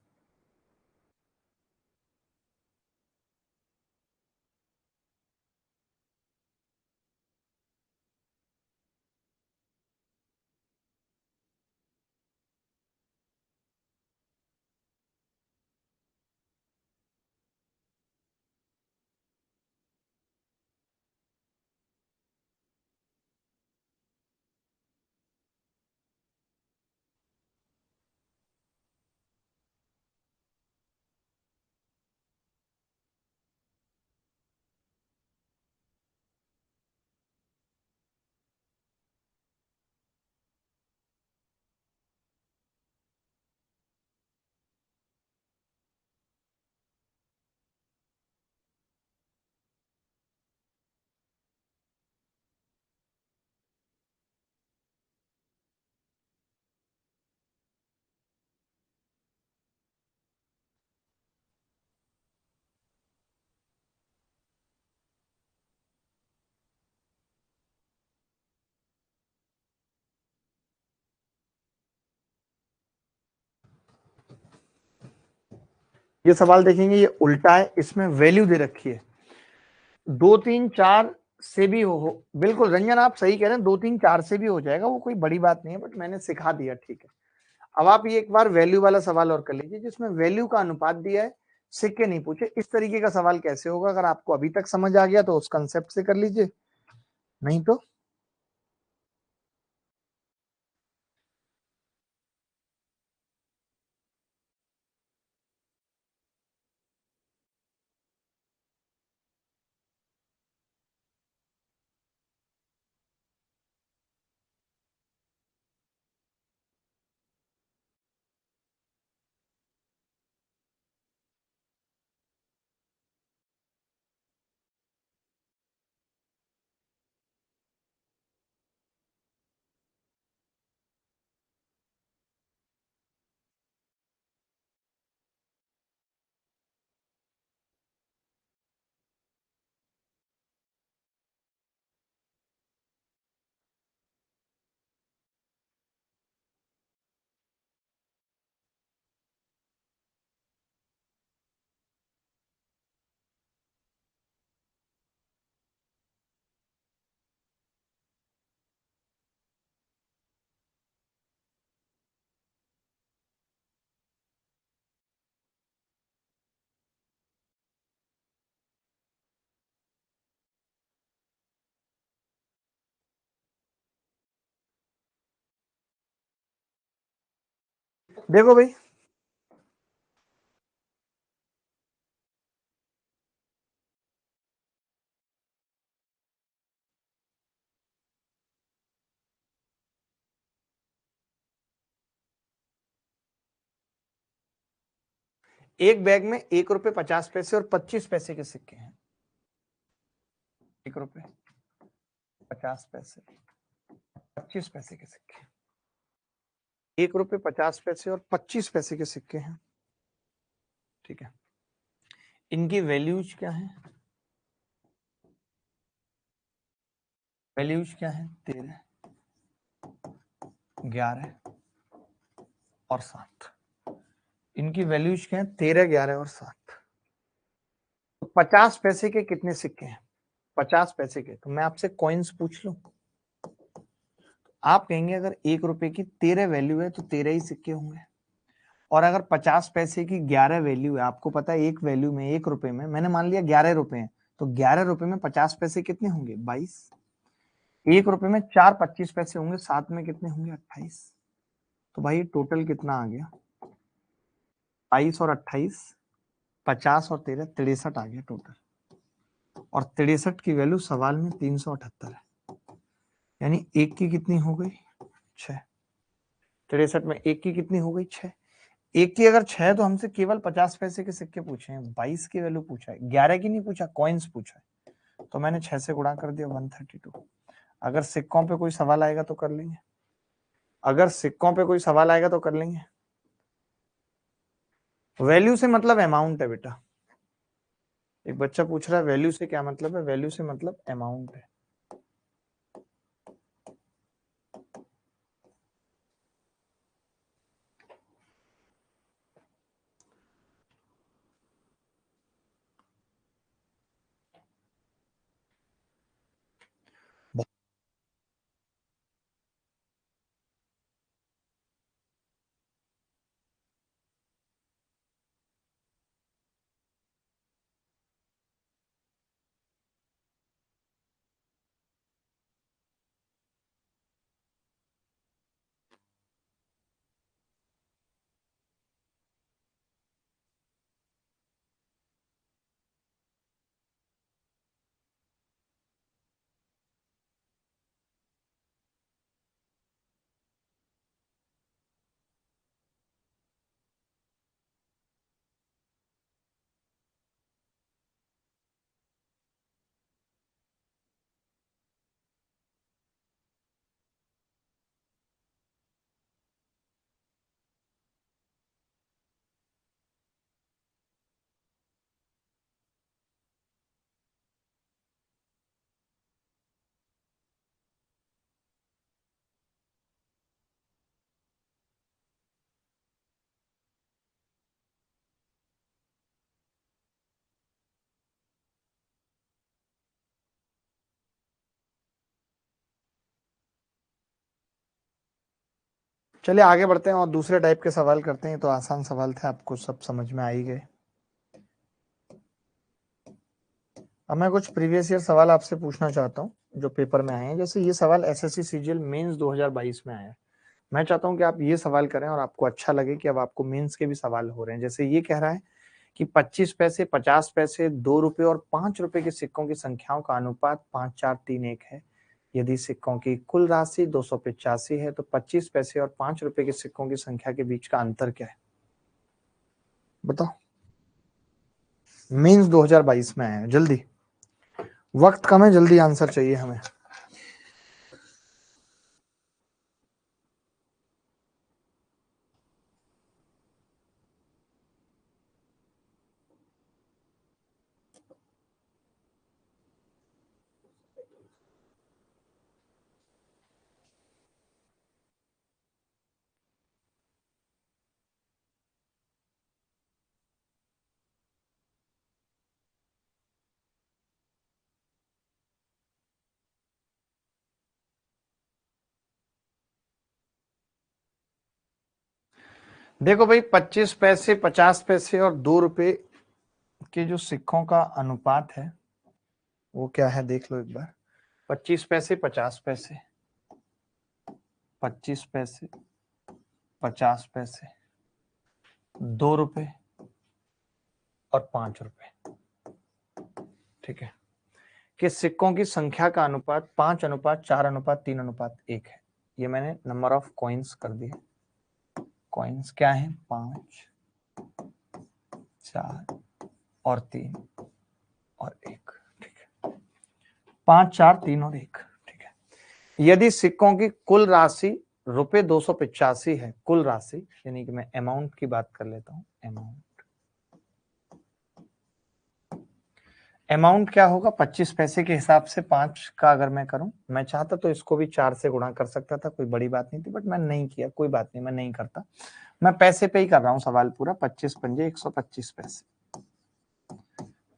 S1: ये सवाल देखेंगे, ये उल्टा है, इसमें वैल्यू दे रखी है 2 3 4 से भी हो। बिल्कुल रंजन, आप सही कह रहे हैं, 2 3 4 से भी हो जाएगा, वो कोई बड़ी बात नहीं है, बट मैंने सिखा दिया। ठीक है, अब आप ये एक बार वैल्यू वाला सवाल और कर लीजिए, जिसमें वैल्यू का अनुपात दिया है, सिक्के नहीं पूछे। इस तरीके का सवाल कैसे होगा, अगर आपको अभी तक समझ आ गया तो उस कंसेप्ट से कर लीजिए, नहीं तो देखो भाई, एक बैग में 1 रुपए 50 पैसे और 25 पैसे के सिक्के हैं। 1 रुपए 50 पैसे, 25 पैसे के सिक्के, 1 रुपए 50 पैसे और 25 पैसे के सिक्के हैं। ठीक है, इनकी वैल्यूज क्या है? वैल्यूज क्या है? 13, 11 और 7। इनकी वैल्यूज क्या है? 13, 11 और 7। तो 50 पैसे के कितने सिक्के हैं? 50 पैसे के। तो मैं आपसे कॉइन्स पूछ लूं, आप कहेंगे अगर 1 रुपए की 13 वैल्यू है तो 13 ही सिक्के होंगे, और अगर 50 पैसे की 11 वैल्यू है, आपको पता है एक वैल्यू में 1 रुपए में मैंने मान लिया 11 रुपए हैं, तो 11 रुपए में 50 पैसे कितने होंगे? 22। 1 रुपए में 4 25 पैसे होंगे, 7 में कितने होंगे? 28। तो भाई टोटल कितना आ गया? 22 और 28, 50 और 13, 63 आ गया टोटल। और 63 की वैल्यू सवाल में 378 है, यानी एक की कितनी हो गई? 6। 63 में एक की कितनी हो गई? 6। एक की अगर 6 तो हमसे केवल 50 पैसे के सिक्के पूछे हैं, 22 की वैल्यू पूछा है, 11 की नहीं पूछा, कॉइन्स पूछा है। तो मैंने 6 से गुणा कर दिया, 132। अगर सिक्कों पे कोई सवाल आएगा तो कर लेंगे, अगर सिक्कों पे कोई सवाल आएगा तो कर लेंगे। वैल्यू से मतलब अमाउंट है बेटा। एक बच्चा पूछ रहा है वैल्यू से क्या मतलब है? वैल्यू से मतलब अमाउंट है। चलिए आगे बढ़ते हैं और दूसरे टाइप के सवाल करते हैं। तो आसान सवाल थे, आपको सब समझ में आ ही गए। अब मैं कुछ प्रीवियस ईयर सवाल आपसे पूछना चाहता हूँ जो पेपर में आए हैं। जैसे ये सवाल एसएससी सीजीएल मेंस 2022 में आया है। मैं चाहता हूँ कि आप ये सवाल करें और आपको अच्छा लगे कि अब आपको मेंस के भी सवाल हो रहे हैं। जैसे ये कह रहा है कि 25 पैसे, 50 पैसे, 2 रुपए और 5 रुपए के सिक्कों की संख्याओं का अनुपात 5, 4, 3, 1 है। यदि सिक्कों की कुल राशि 285 है तो 25 पैसे और 5 रुपए के सिक्कों की संख्या के बीच का अंतर क्या है? बताओ। मेंस 2022 में आया है। जल्दी, वक्त कम है, जल्दी आंसर चाहिए हमें। देखो भाई, 25 पैसे, 50 पैसे और 2 रुपए के जो सिक्कों का अनुपात है वो क्या है? देख लो एक बार। 25 पैसे, 50 पैसे, 25 पैसे, 50 पैसे, 2 रुपए और 5 रुपए। ठीक है, कि सिक्कों की संख्या का अनुपात 5:4:3:1 है। ये मैंने नंबर ऑफ कॉइन्स कर दिए। कॉइन्स क्या है? 5, 4 और 3 और 1। ठीक है, 5, 4, 3 और 1। ठीक है, यदि सिक्कों की कुल राशि ₹285 है, कुल राशि, यानी कि मैं अमाउंट की बात कर लेता हूं। अमाउंट क्या होगा? 25 पैसे के हिसाब से 5 का अगर मैं करूं, मैं चाहता तो इसको भी 4 से गुणा कर सकता था, कोई बड़ी बात नहीं थी, बट मैं नहीं किया। कोई बात नहीं, मैं नहीं करता। मैं पैसे पे ही कर रहा हूं सवाल पूरा। 25 पंजे 125 पैसे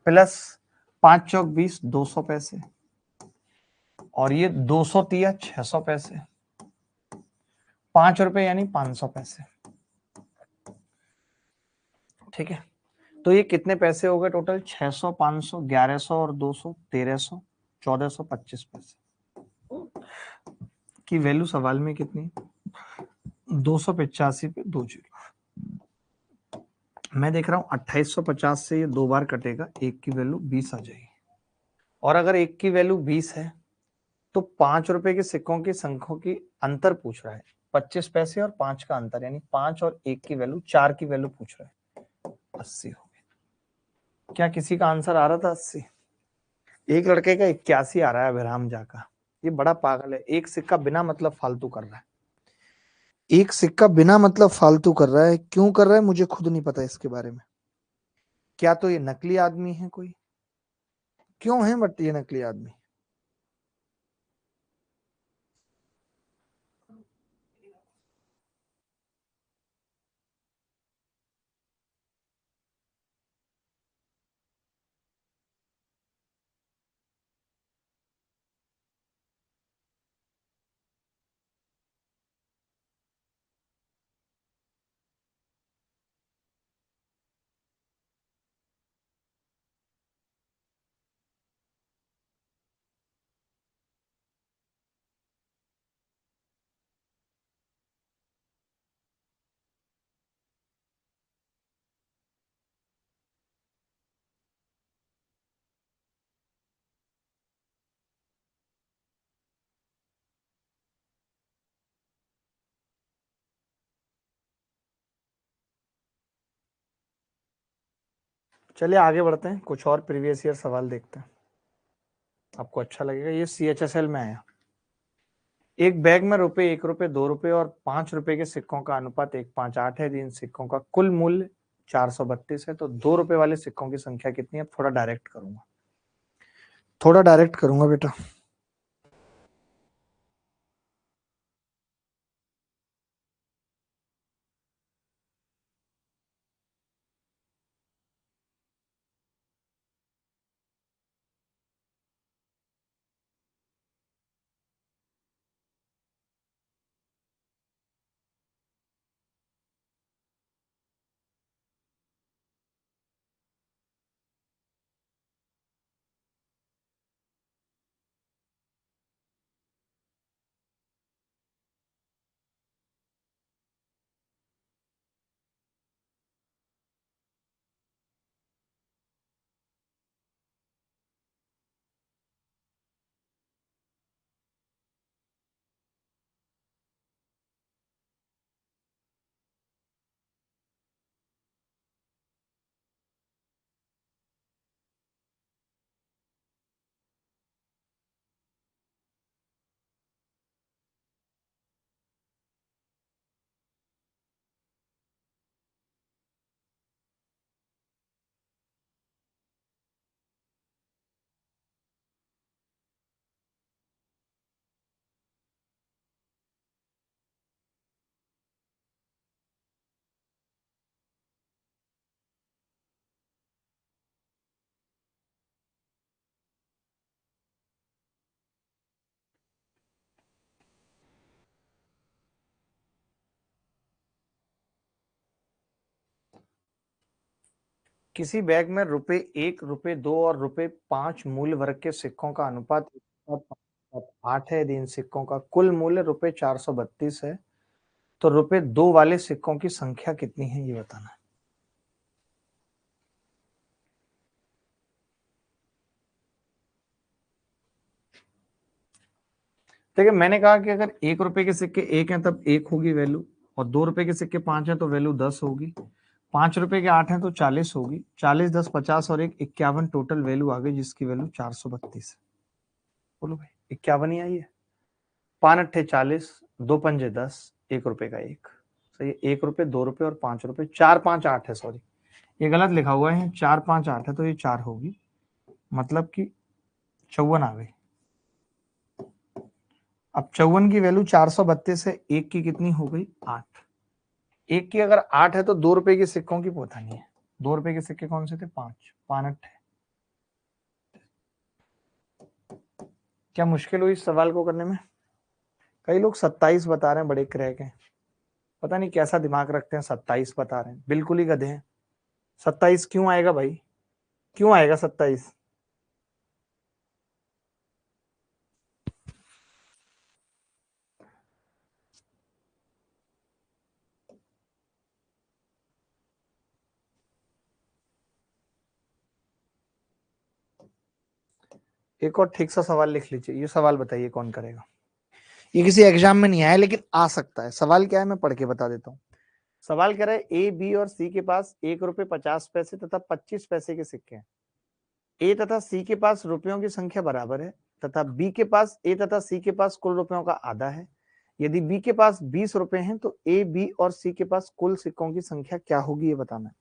S1: प्लस 5 चौक 20, 200 पैसे, और ये 200 तिया 600 पैसे, 5 रुपए यानी 500 पैसे। ठीक है, तो ये कितने पैसे हो गए टोटल? 600, 500, 1100 और 200, 1300, 1425 पैसे की वैल्यू सवाल में कितनी? 285 पे 2 जीरो। मैं देख रहा हूं 2850 से ये 2 बार कटेगा, एक की वैल्यू 20 आ जाएगी। और अगर एक की वैल्यू 20 है तो 5 रुपए के सिक्कों की संख्या की अंतर पूछ रहा है। 25 पैसे और 5 का अंतर, यानी 5 और 1 की वैल्यू, 4 की वैल्यू पूछ रहा है। 80 हो गई। क्या किसी का आंसर आ रहा था 80? एक लड़के का 81 आ रहा है, अभिराम झा का। ये बड़ा पागल है, एक सिक्का बिना मतलब फालतू कर रहा है। एक सिक्का बिना मतलब फालतू कर रहा है। क्यों कर रहा है मुझे खुद नहीं पता इसके बारे में। क्या तो ये नकली आदमी है कोई? क्यों है बट ये नकली आदमी? चलिए आगे बढ़ते हैं, कुछ और प्रीवियस ईयर सवाल देखते हैं, आपको अच्छा लगेगा। ये CHSL में आया। एक बैग में रुपए, 1 रुपए, 2 रुपए और 5 रुपए के सिक्कों का अनुपात 158 है। इन सिक्कों का कुल मूल्य 432 है, तो 2 रुपए वाले सिक्कों की संख्या कितनी है? थोड़ा डायरेक्ट करूंगा, थोड़ा डायरेक्ट करूंगा बेटा। किसी बैग में रुपए 1, रुपए 2 और रुपए 5 मूल्य वर्ग के सिक्कों का अनुपात 8 है। यदि इन सिक्कों का कुल मूल्य रुपए 432 है, तो रुपए 2 वाले सिक्कों की संख्या कितनी है, ये बताना है। देखिए, मैंने कहा कि अगर 1 रुपए के सिक्के 1 हैं तब 1 होगी वैल्यू, और 2 रुपए के सिक्के 5 हैं तो वैल्यू 10 होगी, 5 रुपए के 8 हैं तो 40 होगी, 40, 10, 50 और 1, 51 टोटल वैल्यू आ गई, जिसकी वैल्यू 432 है। बोलो भाई, 51 ही आई है? पान अट्ठे 40, 2 पंजे 10, 1 रुपए का 1। सही है, 1 रुपए, 2 रुपए और 5 रुपए, 4 5 8 है, सॉरी ये गलत लिखा हुआ है, 4 5 8 है तो ये 4 होगी, मतलब कि 54 आ गई। अब 54 की वैल्यू 432 है, 1 की कितनी हो गई 8। 1 की अगर 8 है तो 2 रुपए के सिक्कों की पोथानी है। 2 रुपए के सिक्के कौन से थे, 5, 5 अट्ठे। क्या मुश्किल हुई इस सवाल को करने में? कई लोग 27 बता रहे हैं, बड़े क्रैक हैं, पता नहीं कैसा दिमाग रखते हैं, 27 बता रहे हैं, बिल्कुल ही गधे हैं। 27 क्यों आएगा भाई, क्यों आएगा 27? एक और ठीक सा सवाल लिख लीजिए, ये सवाल बताइए कौन करेगा। ये किसी एग्जाम में नहीं आया लेकिन आ सकता है। सवाल क्या है मैं पढ़ के बता देता हूँ। सवाल कह रहा है ए, बी और सी के पास 1 रुपए 50 पैसे तथा 25 पैसे के सिक्के हैं। ए तथा सी के पास रुपयों की संख्या बराबर है तथा बी के पास ए तथा सी के पास कुल रुपयों का आधा है। यदि बी के पास 20 रुपए हैं तो ए, बी और सी के पास कुल सिक्कों की संख्या क्या होगी, ये बताना है।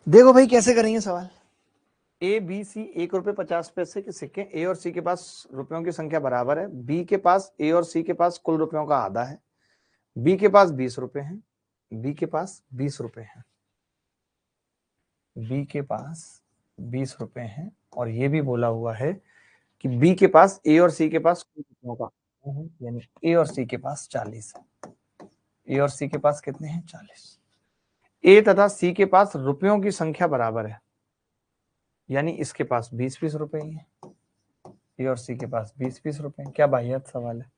S1: देखो भाई कैसे करेंगे सवाल। ए, बी, सी 1 रुपए 50 पैसे के सिक्के, ए और सी के पास रुपयों की संख्या बराबर है। बी के पास ए और सी के पास कुल रुपयों का आधा है। बी के पास 20 रुपए हैं, बी के पास 20 रुपए हैं, बी के पास 20 रुपए हैं, और ये भी बोला हुआ है कि बी के पास ए और सी के पास कुल रुपयों का आधा है, यानी ए और सी के पास 40 है। ए और सी के पास कितने हैं, 40। ए तथा सी के पास रुपयों की संख्या बराबर है, यानी इसके पास 20-20 रुपए ही है। ए और सी के पास 20-20 रुपए, क्या बाहियत सवाल है।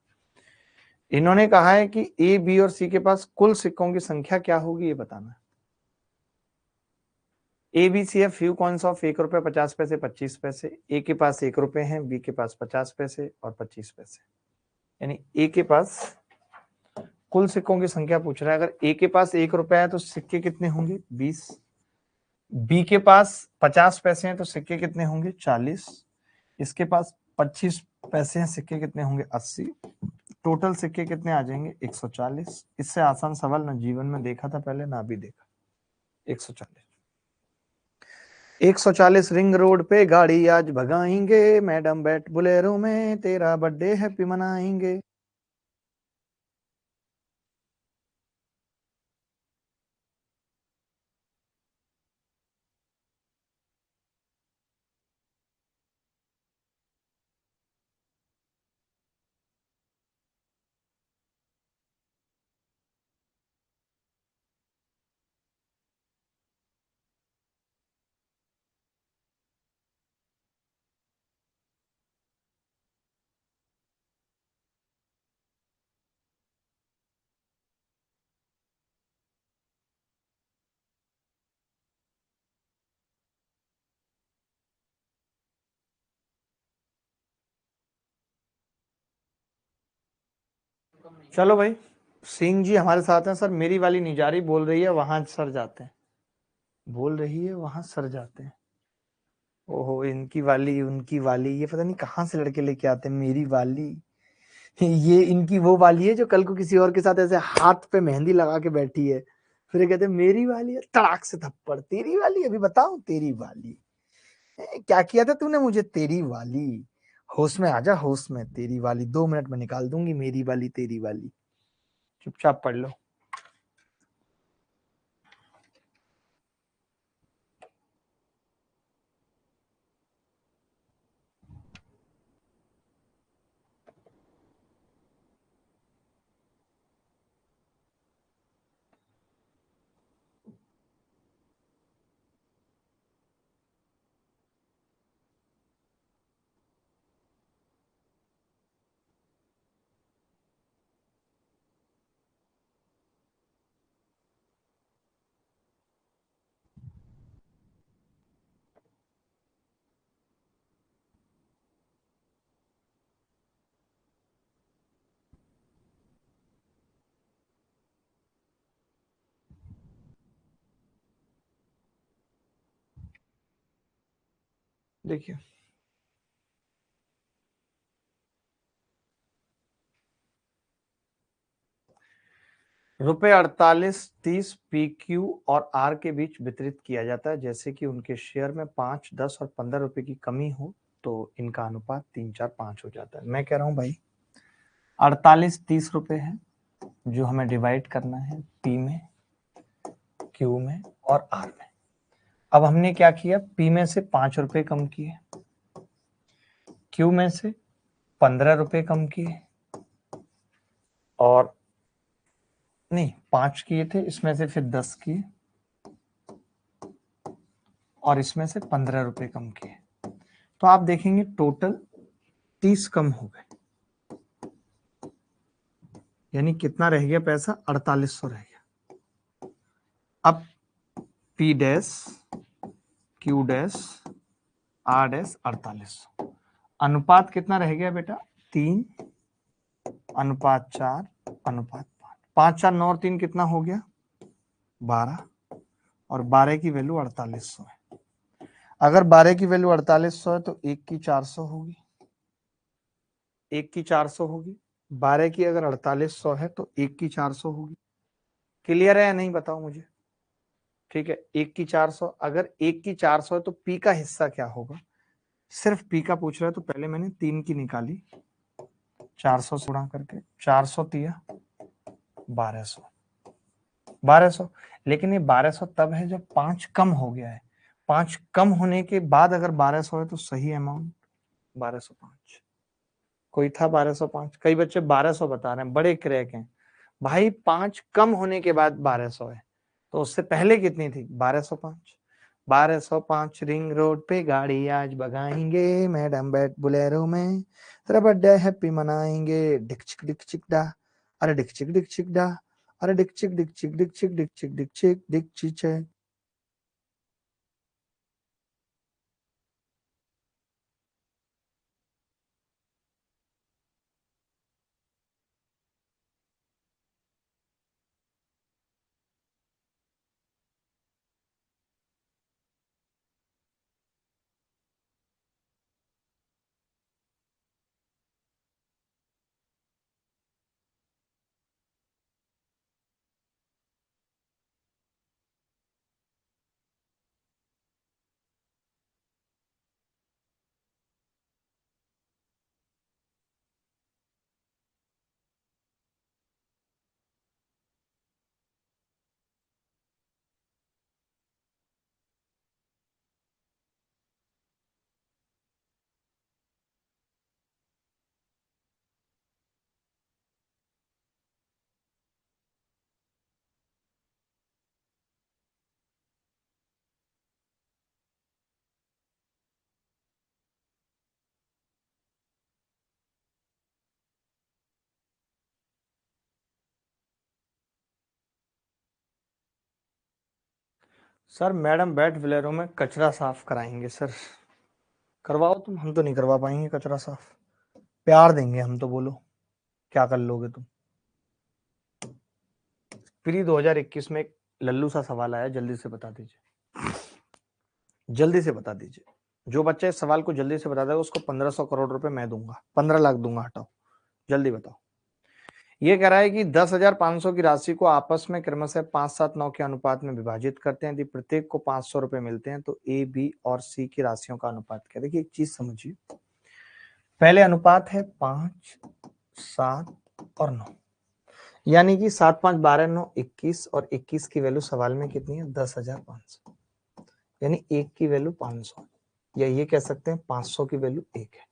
S1: इन्होंने कहा है कि ए, बी और सी के पास कुल सिक्कों की संख्या क्या होगी, ये बताना है। ए, बी, सी है फ्यू कॉइन्स ऑफ 1 रुपए 50 पैसे 25 पैसे। ए के पास 1 रुपए हैं, बी के पास 50 पैसे और 25 पैसे, यानी ए के पास कुल सिक्कों की संख्या पूछ रहा है। अगर ए के पास 1 रुपए है तो सिक्के कितने होंगे, 20। बी के पास 50 पैसे हैं तो सिक्के कितने होंगे, 40। इसके पास 25 पैसे हैं, सिक्के कितने होंगे, 80। टोटल सिक्के कितने आ जाएंगे, 140। इससे आसान सवाल ना जीवन में देखा था पहले, ना भी देखा। 140। 140 रिंग रोड पे गाड़ी आज भगाएंगे, मैडम बैठ बुलेरो में, तेरा बर्थडे हैप्पी मनाएंगे। चलो भाई, सिंह जी हमारे साथ हैं। सर मेरी वाली नहीं जा रही, बोल रही है वहां सर जाते हैं, बोल रही है वहां सर जाते हैं। ओहो, इनकी वाली उनकी वाली, ये पता नहीं कहाँ से लड़के लेके आते हैं, मेरी वाली। ये इनकी वो वाली है जो कल को किसी और के साथ ऐसे हाथ पे मेहंदी लगा के बैठी है, फिर ये कहते हैं मेरी वाली है, तड़ाक से थप्पड़, तेरी वाली, अभी बताओ तेरी वाली। क्या किया था तूने मुझे, तेरी वाली। होश में आजा, होश में, तेरी वाली 2 मिनट में निकाल दूंगी, मेरी वाली तेरी वाली। चुपचाप पढ़ लो। देखिए रुपए 48 30 PQ और R के बीच वितरित किया जाता है, जैसे कि उनके शेयर में 5 10 और 15 रुपए की कमी हो तो इनका अनुपात 3 4 5 हो जाता है। मैं कह रहा हूं भाई 48 30 रुपए है जो हमें डिवाइड करना है P में, Q में और R में। अब हमने क्या किया, P में से 5 रुपए कम किए, Q में से 15 रुपए कम किए और नहीं 5 किए थे, इसमें से फिर 10 किए और इसमें से 15 रुपए कम किए। तो आप देखेंगे टोटल 30 कम हो गए, यानी कितना रह गया पैसा, 4800 रह गया। अब P dash Q dash R dash 4800, अनुपात कितना रह गया बेटा, 3:4:5, 5 4 9 और 3 कितना हो गया, 12, और 12 की वैल्यू 4800 है। अगर 12 की वैल्यू 4800 है तो 1 की 400 होगी, 1 की 400 होगी। 12 की अगर 4800 है तो 1 की 400 होगी। क्लियर है या नहीं बताओ मुझे। ठीक है, 1 की 400, अगर 1 की 400 है तो P का हिस्सा क्या होगा, सिर्फ P का पूछ रहा है तो पहले मैंने 3 की निकाली, 400 से गुणा करके, 400 तिया 1200, 1200। लेकिन ये 1200 तब है जब 5 कम हो गया है, 5 कम होने के बाद अगर 1200 है तो सही अमाउंट 1205। कोई था 1205, कई बच्चे 1200 बता रहे हैं, बड़े क्रैक हैं भाई। 5 कम होने के बाद 1200 है तो उससे पहले कितनी थी, 1205। 1205 रिंग रोड पे गाड़ी आज भगाएंगे, मैडम बैठ बुलेरो में, तेरा बर्थडे हैप्पी मनाएंगे, डिक चिक डिक चिक डा, अरे डिक चिक डिक चिक डा, अरे डिक चिक डिक चिक डिक चिक डिक चिक डिक चिक डिक चिक है। सर मैडम बैठ बुलेरो में कचरा साफ कराएंगे सर, करवाओ तुम, हम तो नहीं करवा पाएंगे कचरा साफ, प्यार देंगे हम तो, बोलो क्या कर लोगे तुम। प्री 2021 में एक लल्लू सा सवाल आया, जल्दी से बता दीजिए, जल्दी से बता दीजिए। जो बच्चा इस सवाल को जल्दी से बता देगा उसको 1500 करोड़ रुपए मैं दूंगा, 15 लाख दूंगा, हटाओ जल्दी बताओ। ये कह रहा है कि 10,500 की राशि को आपस में क्रमशः 5-7-9 के अनुपात में विभाजित करते हैं, यदि प्रत्येक को 500 रुपए मिलते हैं तो ए बी और सी की राशियों का अनुपात क्या है। देखिए एक चीज समझिए, पहले अनुपात है 5 7 और 9, यानी कि 7 5 12 9 21 और 21 की वैल्यू सवाल में कितनी है, 10,500, यानी एक की वैल्यू 500, या ये कह सकते हैं 500 की वैल्यू एक है।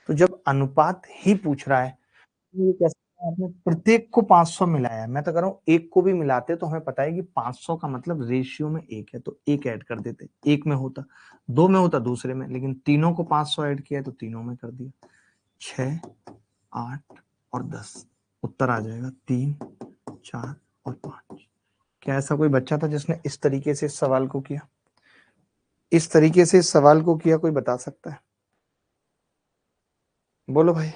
S1: तो जब अनुपात ही पूछ रहा है, ये कह सकते हैं आपने प्रत्येक को 500 मिलाया है, मैं तो कह रहा हूँ एक को भी मिलाते तो हमें पता है कि 500 का मतलब रेशियो में एक है, तो एक ऐड कर देते, एक में होता, दो में होता दूसरे में, लेकिन तीनों को 500 ऐड किया तो तीनों में कर दिया, 6 8 और 10, उत्तर आ जाएगा 3 4 और 5। क्या ऐसा कोई बच्चा था जिसने इस तरीके से इस सवाल को किया, इस तरीके से इस सवाल को किया, कोई बता सकता है, बोलो भाई।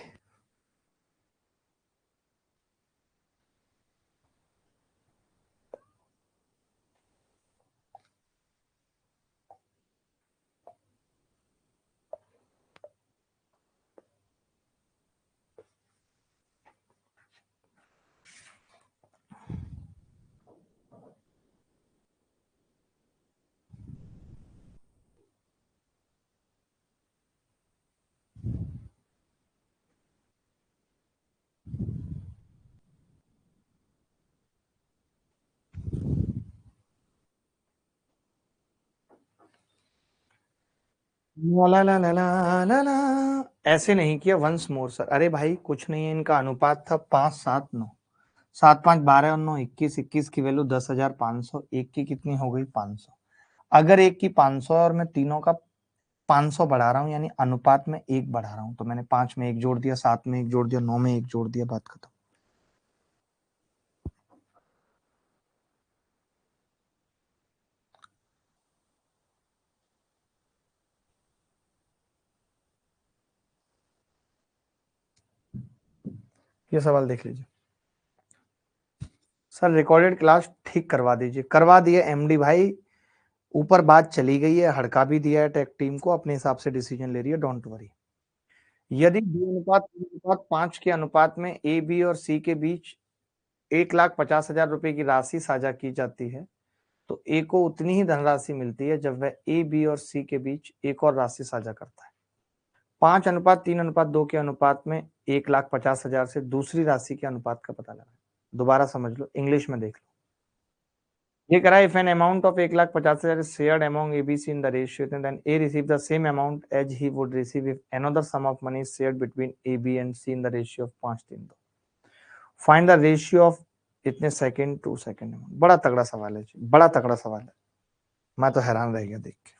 S1: ला ला ला ला ला ला। ऐसे नहीं किया, वंस मोर सर। अरे भाई कुछ नहीं है, इनका अनुपात था 5-7-9। 7-5 12 और 9 21, 21 की वैल्यू 10,500, एक की कितनी हो गई 500। अगर एक की 500 और मैं तीनों का 500 बढ़ा रहा हूँ, यानी अनुपात में एक बढ़ा रहा हूँ, तो मैंने 5 में एक जोड़ दिया, 7 में एक जोड़ दिया, 9 में एक जोड़ दिया, बात खत्म। ये सवाल देख लीजिए। सर रिकॉर्डेड क्लास ठीक करवा दीजिए। करवा दिए एमडी भाई, ऊपर बात चली गई है, हड़का भी दिया है टेक टीम को, अपने हिसाब से डिसीजन ले रही है, डोंट वरी। यदि 2:3:5 के अनुपात में ए बी और सी के बीच 1,50,000 रुपए की राशि साझा की जाती है, तो ए को उतनी ही धनराशि मिलती है जब वह ए बी और सी के बीच एक और राशि साझा करता है। 5:3:2 के अनुपात में 1,50,000 से दूसरी राशि के अनुपात का पता लगा। दोबारा समझ लो, इंग्लिश में देख लो। ये करा, if an amount of 1,50,000 is shared among ABC in the ratio, then A receive the same amount as he would receive if another sum of money is shared between A, B and C in the ratio of 5:3:2. Find the ratio of इतने second to second. बड़ा तगड़ा सवाल है जी, बड़ा तगड़ा सवाल है। मैं तो हैरान रह गया देख के।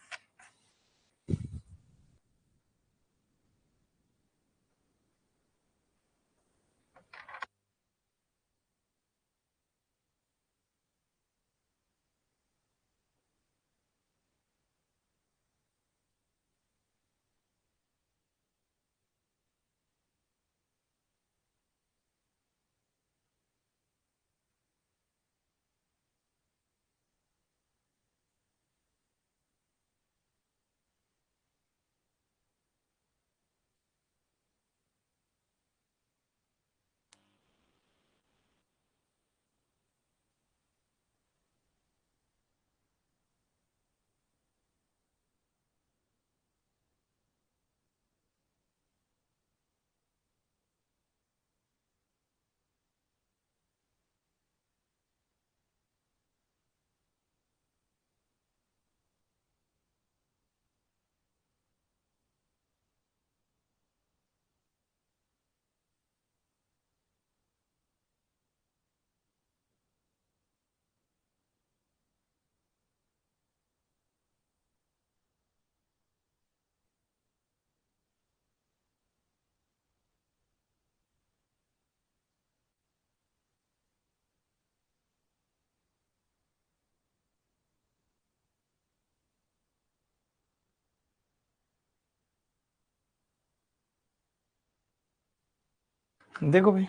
S1: देखो भाई,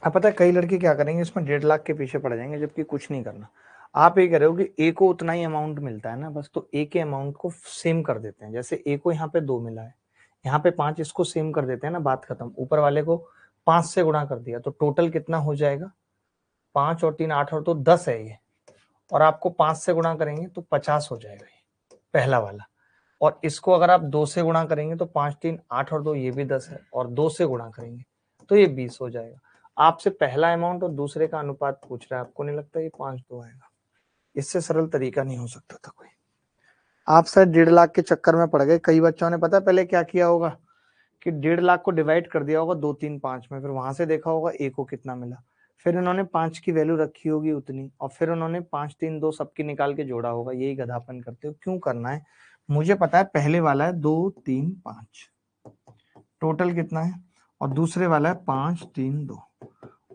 S1: अब पता है कई लड़के क्या करेंगे, इसमें 1.5 लाख के पीछे पड़ जाएंगे, जबकि कुछ नहीं करना। आप ये कह रहे हो कि ए को उतना ही अमाउंट मिलता है ना, बस तो ए के अमाउंट को सेम कर देते हैं। जैसे ए को यहाँ पे 2 मिला है, यहाँ पे 5, इसको सेम कर देते हैं ना, बात खत्म। ऊपर वाले को 5 से गुणा कर दिया, तो टोटल कितना हो जाएगा? 5 और 3 8 और 2 10 है ये। और आपको 5 से गुणा करेंगे तो 50 हो जाएगा ये पहला वाला। और इसको अगर आप 2 से गुणा करेंगे तो 5 3 8 और 2 ये भी 10 है, और 2 से गुणा करेंगे तो ये 20 हो जाएगा। आपसे पहला अमाउंट और दूसरे का अनुपात पूछ रहा है, आपको नहीं लगता ये 5:2 आएगा? इससे सरल तरीका नहीं हो सकता था कोई। आप शायद 1.5 लाख के चक्कर में पड़ गए। कई बच्चों ने पता है पहले क्या किया होगा कि 1.5 लाख को डिवाइड कर दिया होगा 2 3 5 में, फिर वहां से देखा होगा ए को कितना मिला, फिर इन्होंने 5 की वैल्यू रखी होगी उतनी, और फिर उन्होंने 5 3 2 सबकी निकाल के जोड़ा होगा। यही गधापन करते हो। क्यों करना है? मुझे पता है पहले वाला है 2 3 5, टोटल कितना है, और दूसरे वाला है 5 3 2,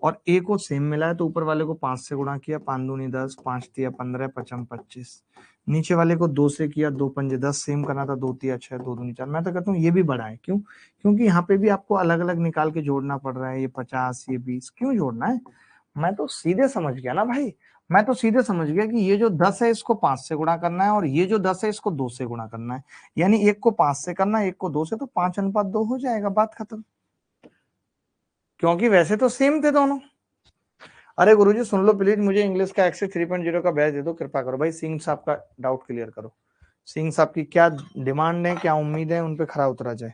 S1: और ए को सेम मिला है तो ऊपर वाले को 5 से गुणा किया, 5 दूनी 10, 5 तिया 15, 5 25। नीचे वाले को 2 से किया, 2 पंजे 10, सेम करना था, 2 तिया 6, 2 दूनी 4। मैं तो कहता हूँ ये भी बड़ा है। क्यों? क्योंकि यहाँ पे भी आपको अलग अलग निकाल के जोड़ना पड़ रहा है। ये 50, ये 20, क्यों जोड़ना है? मैं तो सीधे समझ गया ना भाई। मैं तो सीधे समझ गया कि ये जो 10 है इसको 5 से गुणा करना है, और ये जो 10 है इसको 2 से गुणा करना है। यानी एक को 5 से करना है, एक को 2 से, तो 5:2 हो जाएगा, बात खत्म। क्योंकि वैसे तो सेम थे दोनों। अरे गुरुजी सुन लो प्लीज, मुझे इंग्लिश का एक्सेस 3.0 का बैच दे दो, कृपा करो भाई। सिंह साहब का डाउट क्लियर करो। सिंह साहब की क्या डिमांड है, क्या उम्मीद है, उन पे खरा उतरा जाए।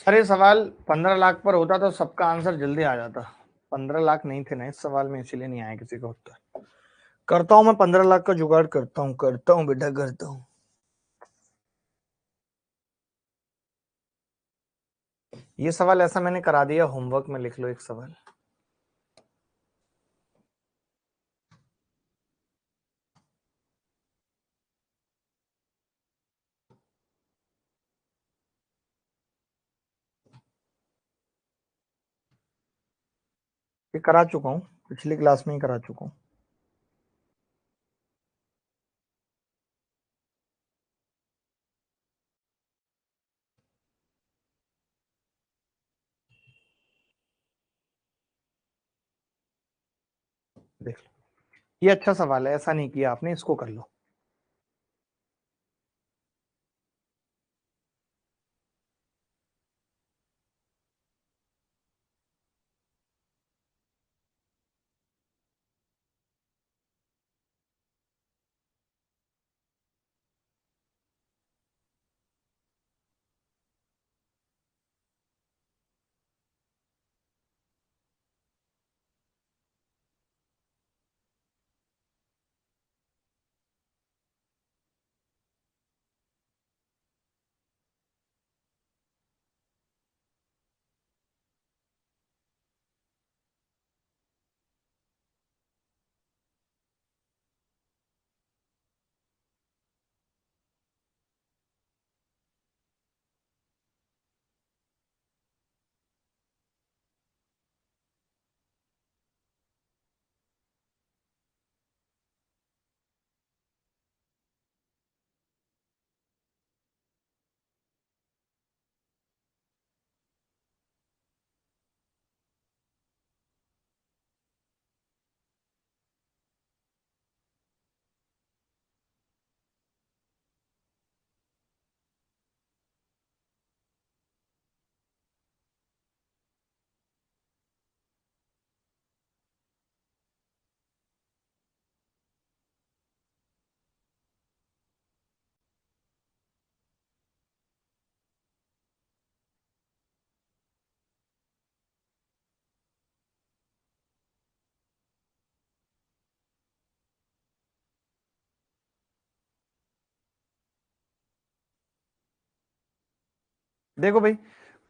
S1: अरे सवाल 15 लाख पर होता तो सबका आंसर जल्दी आ जाता। 15 लाख नहीं थे ना इस सवाल में, इसीलिए नहीं आया किसी का उत्तर। करता हूं मैं 15 लाख का जुगाड़, करता हूं बेटा, करता हूं। ये सवाल ऐसा मैंने करा दिया, होमवर्क में लिख लो एक सवाल। ये करा चुका हूँ, पिछली क्लास में ही करा चुका हूँ। देख लो, ये अच्छा सवाल है, ऐसा नहीं किया आपने, इसको कर लो। देखो भाई,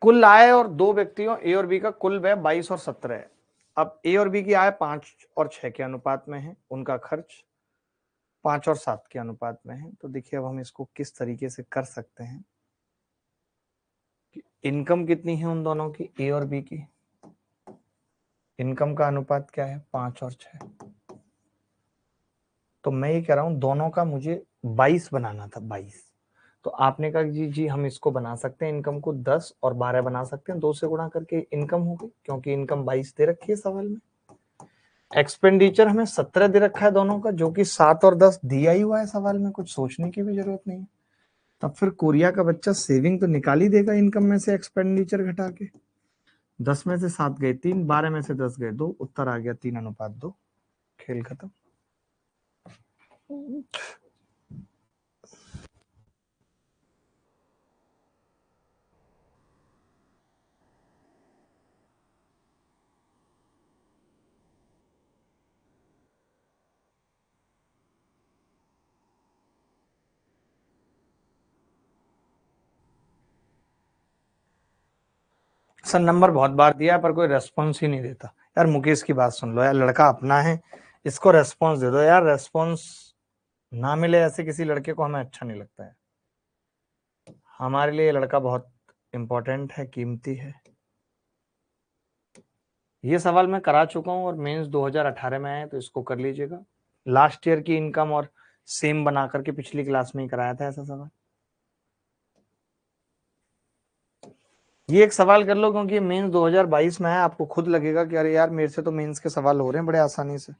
S1: कुल आय और दो व्यक्तियों ए और बी का कुल व्यय 22 और 17 है। अब ए और बी की आय 5 और 6 के अनुपात में है, उनका खर्च 5 और 7 के अनुपात में है। तो देखिए अब हम इसको किस तरीके से कर सकते हैं कि इनकम कितनी है उन दोनों की, ए और बी की। इनकम का अनुपात क्या है, 5 और 6। तो मैं ये कह रहा हूं दोनों का मुझे 22 बनाना था, 22। तो आपने कहा जी जी हम इसको बना सकते हैं, इनकम को 10 और 12 बना सकते हैं, 2 से गुणा करके इनकम हो गई, क्योंकि इनकम 22 दे रखी है सवाल में। एक्सपेंडिचर हमें 17 दे रखा है दोनों का, जो कि 7 और 10 दिया ही हुआ है सवाल में, कुछ सोचने की भी जरूरत नहीं है। तब फिर कोरिया का बच्चा सेविंग तो निकाल ही देगा इनकम में से एक्सपेंडिचर घटा के। 10 में से 7 गए 3, 12 में से 10 गए 2, उत्तर आ गया 3:2। खेल खत्म। सर नंबर बहुत बार दिया पर कोई रेस्पॉन्स ही नहीं देता। यार मुकेश की बात सुन लो यार, लड़का अपना है, इसको रेस्पॉन्स दे दो यार। रेस्पॉन्स ना मिले ऐसे किसी लड़के को हमें अच्छा नहीं लगता है। हमारे लिए ये लड़का बहुत इंपॉर्टेंट है, कीमती है। ये सवाल मैं करा चुका हूं और मेंस 2018 में आया, तो इसको कर लीजिएगा। लास्ट ईयर की इनकम और सेम बना करके पिछली क्लास में ही कराया था ऐसा सवाल। ये एक सवाल कर लो, क्योंकि मेंस 2022 में है, आपको खुद लगेगा कि अरे यार मेरे से तो मेंस के सवाल हो रहे हैं बड़े आसानी से।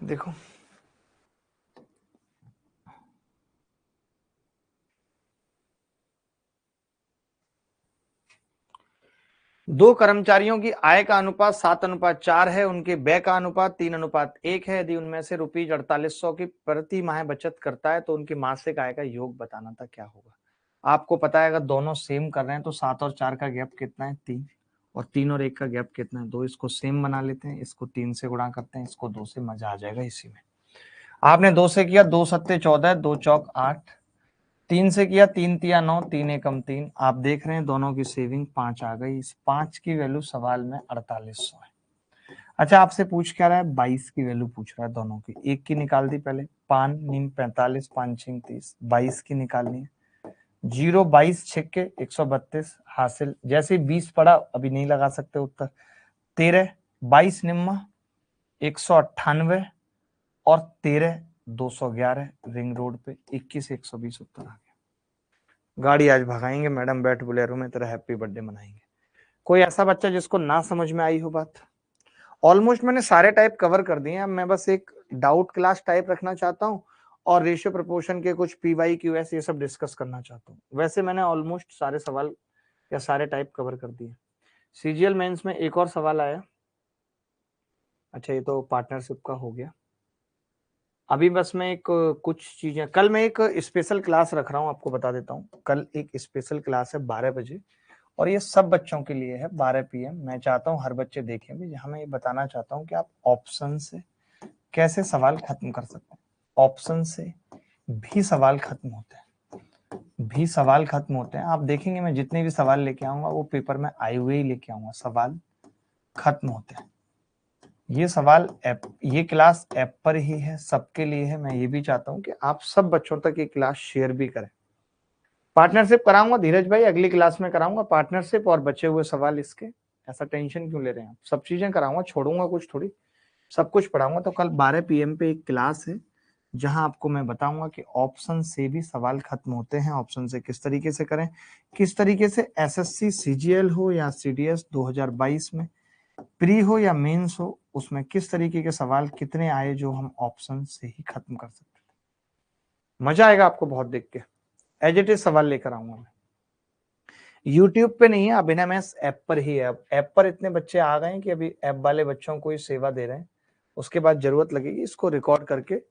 S1: देखो दो कर्मचारियों की आय का अनुपात 7:4 है, उनके व्यय का अनुपात 3:1 है। यदि उनमें से रुपीज 4800 की प्रति माह बचत करता है तो उनकी मासिक आय का योग बताना था, क्या होगा। आपको पता है अगर दोनों सेम कर रहे हैं तो 7 और 4 का गैप कितना है, 3, और 3 और 1 का गैप कितना है, 2। इसको सेम बना लेते हैं, इसको 3 से गुणा करते हैं, इसको 2 से, मजा आ जाएगा इसी में। आपने 2 से किया, 2 सत्ते 14, 2 चौक 8, 3 से किया, 3 तिया 9, 3 एकम 3। आप देख रहे हैं दोनों की सेविंग 5 आ गई। इस 5 की वैल्यू सवाल में 4800 है। अच्छा, आपसे पूछ क्या रहा है, 22 की वैल्यू पूछ रहा है दोनों की। एक की निकाल दी पहले, 5 नीम 45, 5 छिंग 30, 22 की निकालनी है। 0 22 छिक्के 132 हासिल। जैसे 20 पड़ा, अभी नहीं लगा सकते उत्तर। 13 22 निम्मा 198 और 13 211 रिंग रोड पे 21 120 उत्तर आ गया। गाड़ी आज भगाएंगे मैडम, बैठ बोलेरो में तेरा हैप्पी बर्थडे मनाएंगे। कोई ऐसा बच्चा जिसको ना समझ में आई हो बात। ऑलमोस्ट मैंने सारे टाइप कवर कर दिए हैं। मैं बस एक डाउट क्लास टाइप रखना चाहता हूँ और रेशियो प्रोपोर्शन के कुछ पीवाई क्यूएस ये सब डिस्कस करना चाहता हूँ। वैसे मैंने ऑलमोस्ट सारे सवाल या सारे टाइप कवर कर दिए। सीजीएल मेंस में एक और सवाल आया। अच्छा, ये तो पार्टनरशिप का हो गया। अभी बस मैं एक कुछ चीजें, कल मैं एक स्पेशल क्लास रख रहा हूँ, आपको बता देता हूँ। कल एक स्पेशल क्लास है 12 बजे और ये सब बच्चों के लिए है। 12 PM मैं चाहता हूँ हर बच्चे देखें भी। जहां मैं ये बताना चाहता हूँ कि आप ऑप्शन से कैसे सवाल खत्म कर सकते हैं। ऑप्शन से भी सवाल खत्म होते हैं, आप देखेंगे मैं जितने भी सवाल लेके आऊंगा वो पेपर में आए हुए ही लेके आऊंगा। सवाल खत्म होते हैं। ये सवाल ऐप, ये क्लास ऐप पर ही है, सबके लिए है। मैं ये भी चाहता हूँ कि आप सब बच्चों तक ये क्लास शेयर भी करें। पार्टनरशिप कराऊंगा धीरज भाई, अगली क्लास में कराऊंगा पार्टनरशिप और बचे हुए सवाल इसके। ऐसा टेंशन क्यों ले रहे हैं आप, सब चीजें कराऊंगा, छोड़ूंगा कुछ थोड़ी, सब कुछ पढ़ाऊंगा। तो कल 12 PM पे एक क्लास है जहां आपको मैं बताऊंगा कि ऑप्शन से भी सवाल खत्म होते हैं। ऑप्शन से किस तरीके से करें, किस तरीके से एसएससी सीजीएल हो या सीडीएस 2022 में प्री हो या मेंस हो, उसमें किस तरीके के सवाल कितने आए जो हम ऑप्शन से ही खत्म कर सकते थे। मजा आएगा आपको बहुत देख के। एज इट इज सवाल लेकर आऊंगा मैं। यूट्यूब पे नहीं है, अभिनव मैथ्स ऐप पर ही है। अब ऐप पर इतने बच्चे आ गए हैं कि अभी ऐप वाले बच्चों को ही सेवा दे रहे हैं। उसके बाद जरूरत लगेगी इसको रिकॉर्ड करके,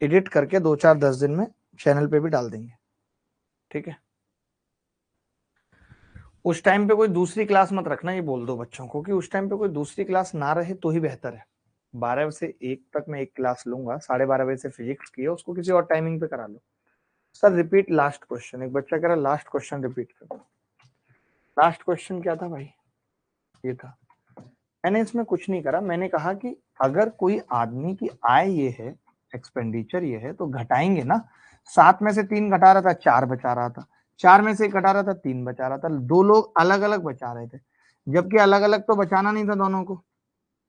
S1: एडिट करके 2-4-10 दिन में चैनल पे भी डाल देंगे। ठीक है, उस टाइम पे कोई दूसरी क्लास मत रखना, ये बोल दो बच्चों को कि उस टाइम पे कोई दूसरी क्लास ना रहे तो ही बेहतर है। 12 से 1 तक मैं एक क्लास लूंगा, 12:30 बजे से फिजिक्स की है, उसको किसी और टाइमिंग पे करा लो। सर रिपीट लास्ट क्वेश्चन, एक बच्चा कह रहा लास्ट क्वेश्चन रिपीट करो। लास्ट क्वेश्चन क्या था भाई, ये था। मैंने इसमें कुछ नहीं करा, मैंने कहा कि अगर कोई आदमी की आय ये है, एक्सपेंडिचर ये है, तो घटाएंगे ना। 7 में से 3 घटा रहा था, 4 बचा रहा था। 4 में से 1 घटा रहा था, 3 बचा रहा था। दो लोग अलग अलग बचा रहे थे, जबकि अलग अलग तो बचाना नहीं था दोनों को,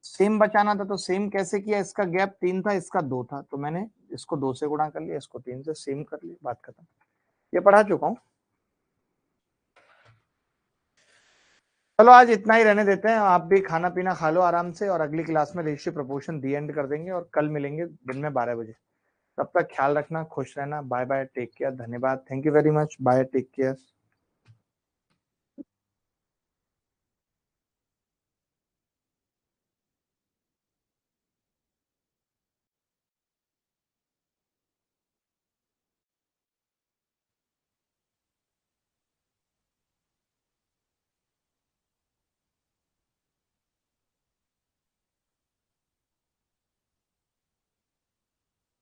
S1: सेम बचाना था। तो सेम कैसे किया, इसका गैप 3 था, इसका 2 था, तो मैंने इसको 2 से गुणा कर लिया, इसको 3 से, सेम कर लिया, बात खत्म। ये पढ़ा चुका हूं। चलो आज इतना ही रहने देते हैं, आप भी खाना पीना खा लो आराम से, और अगली क्लास में रेशियो प्रोपोर्शन दी एंड कर देंगे और कल मिलेंगे दिन में 12 बजे। तब तक ख्याल रखना, खुश रहना, बाय बाय, टेक केयर, धन्यवाद, thank you very much, bye, take care.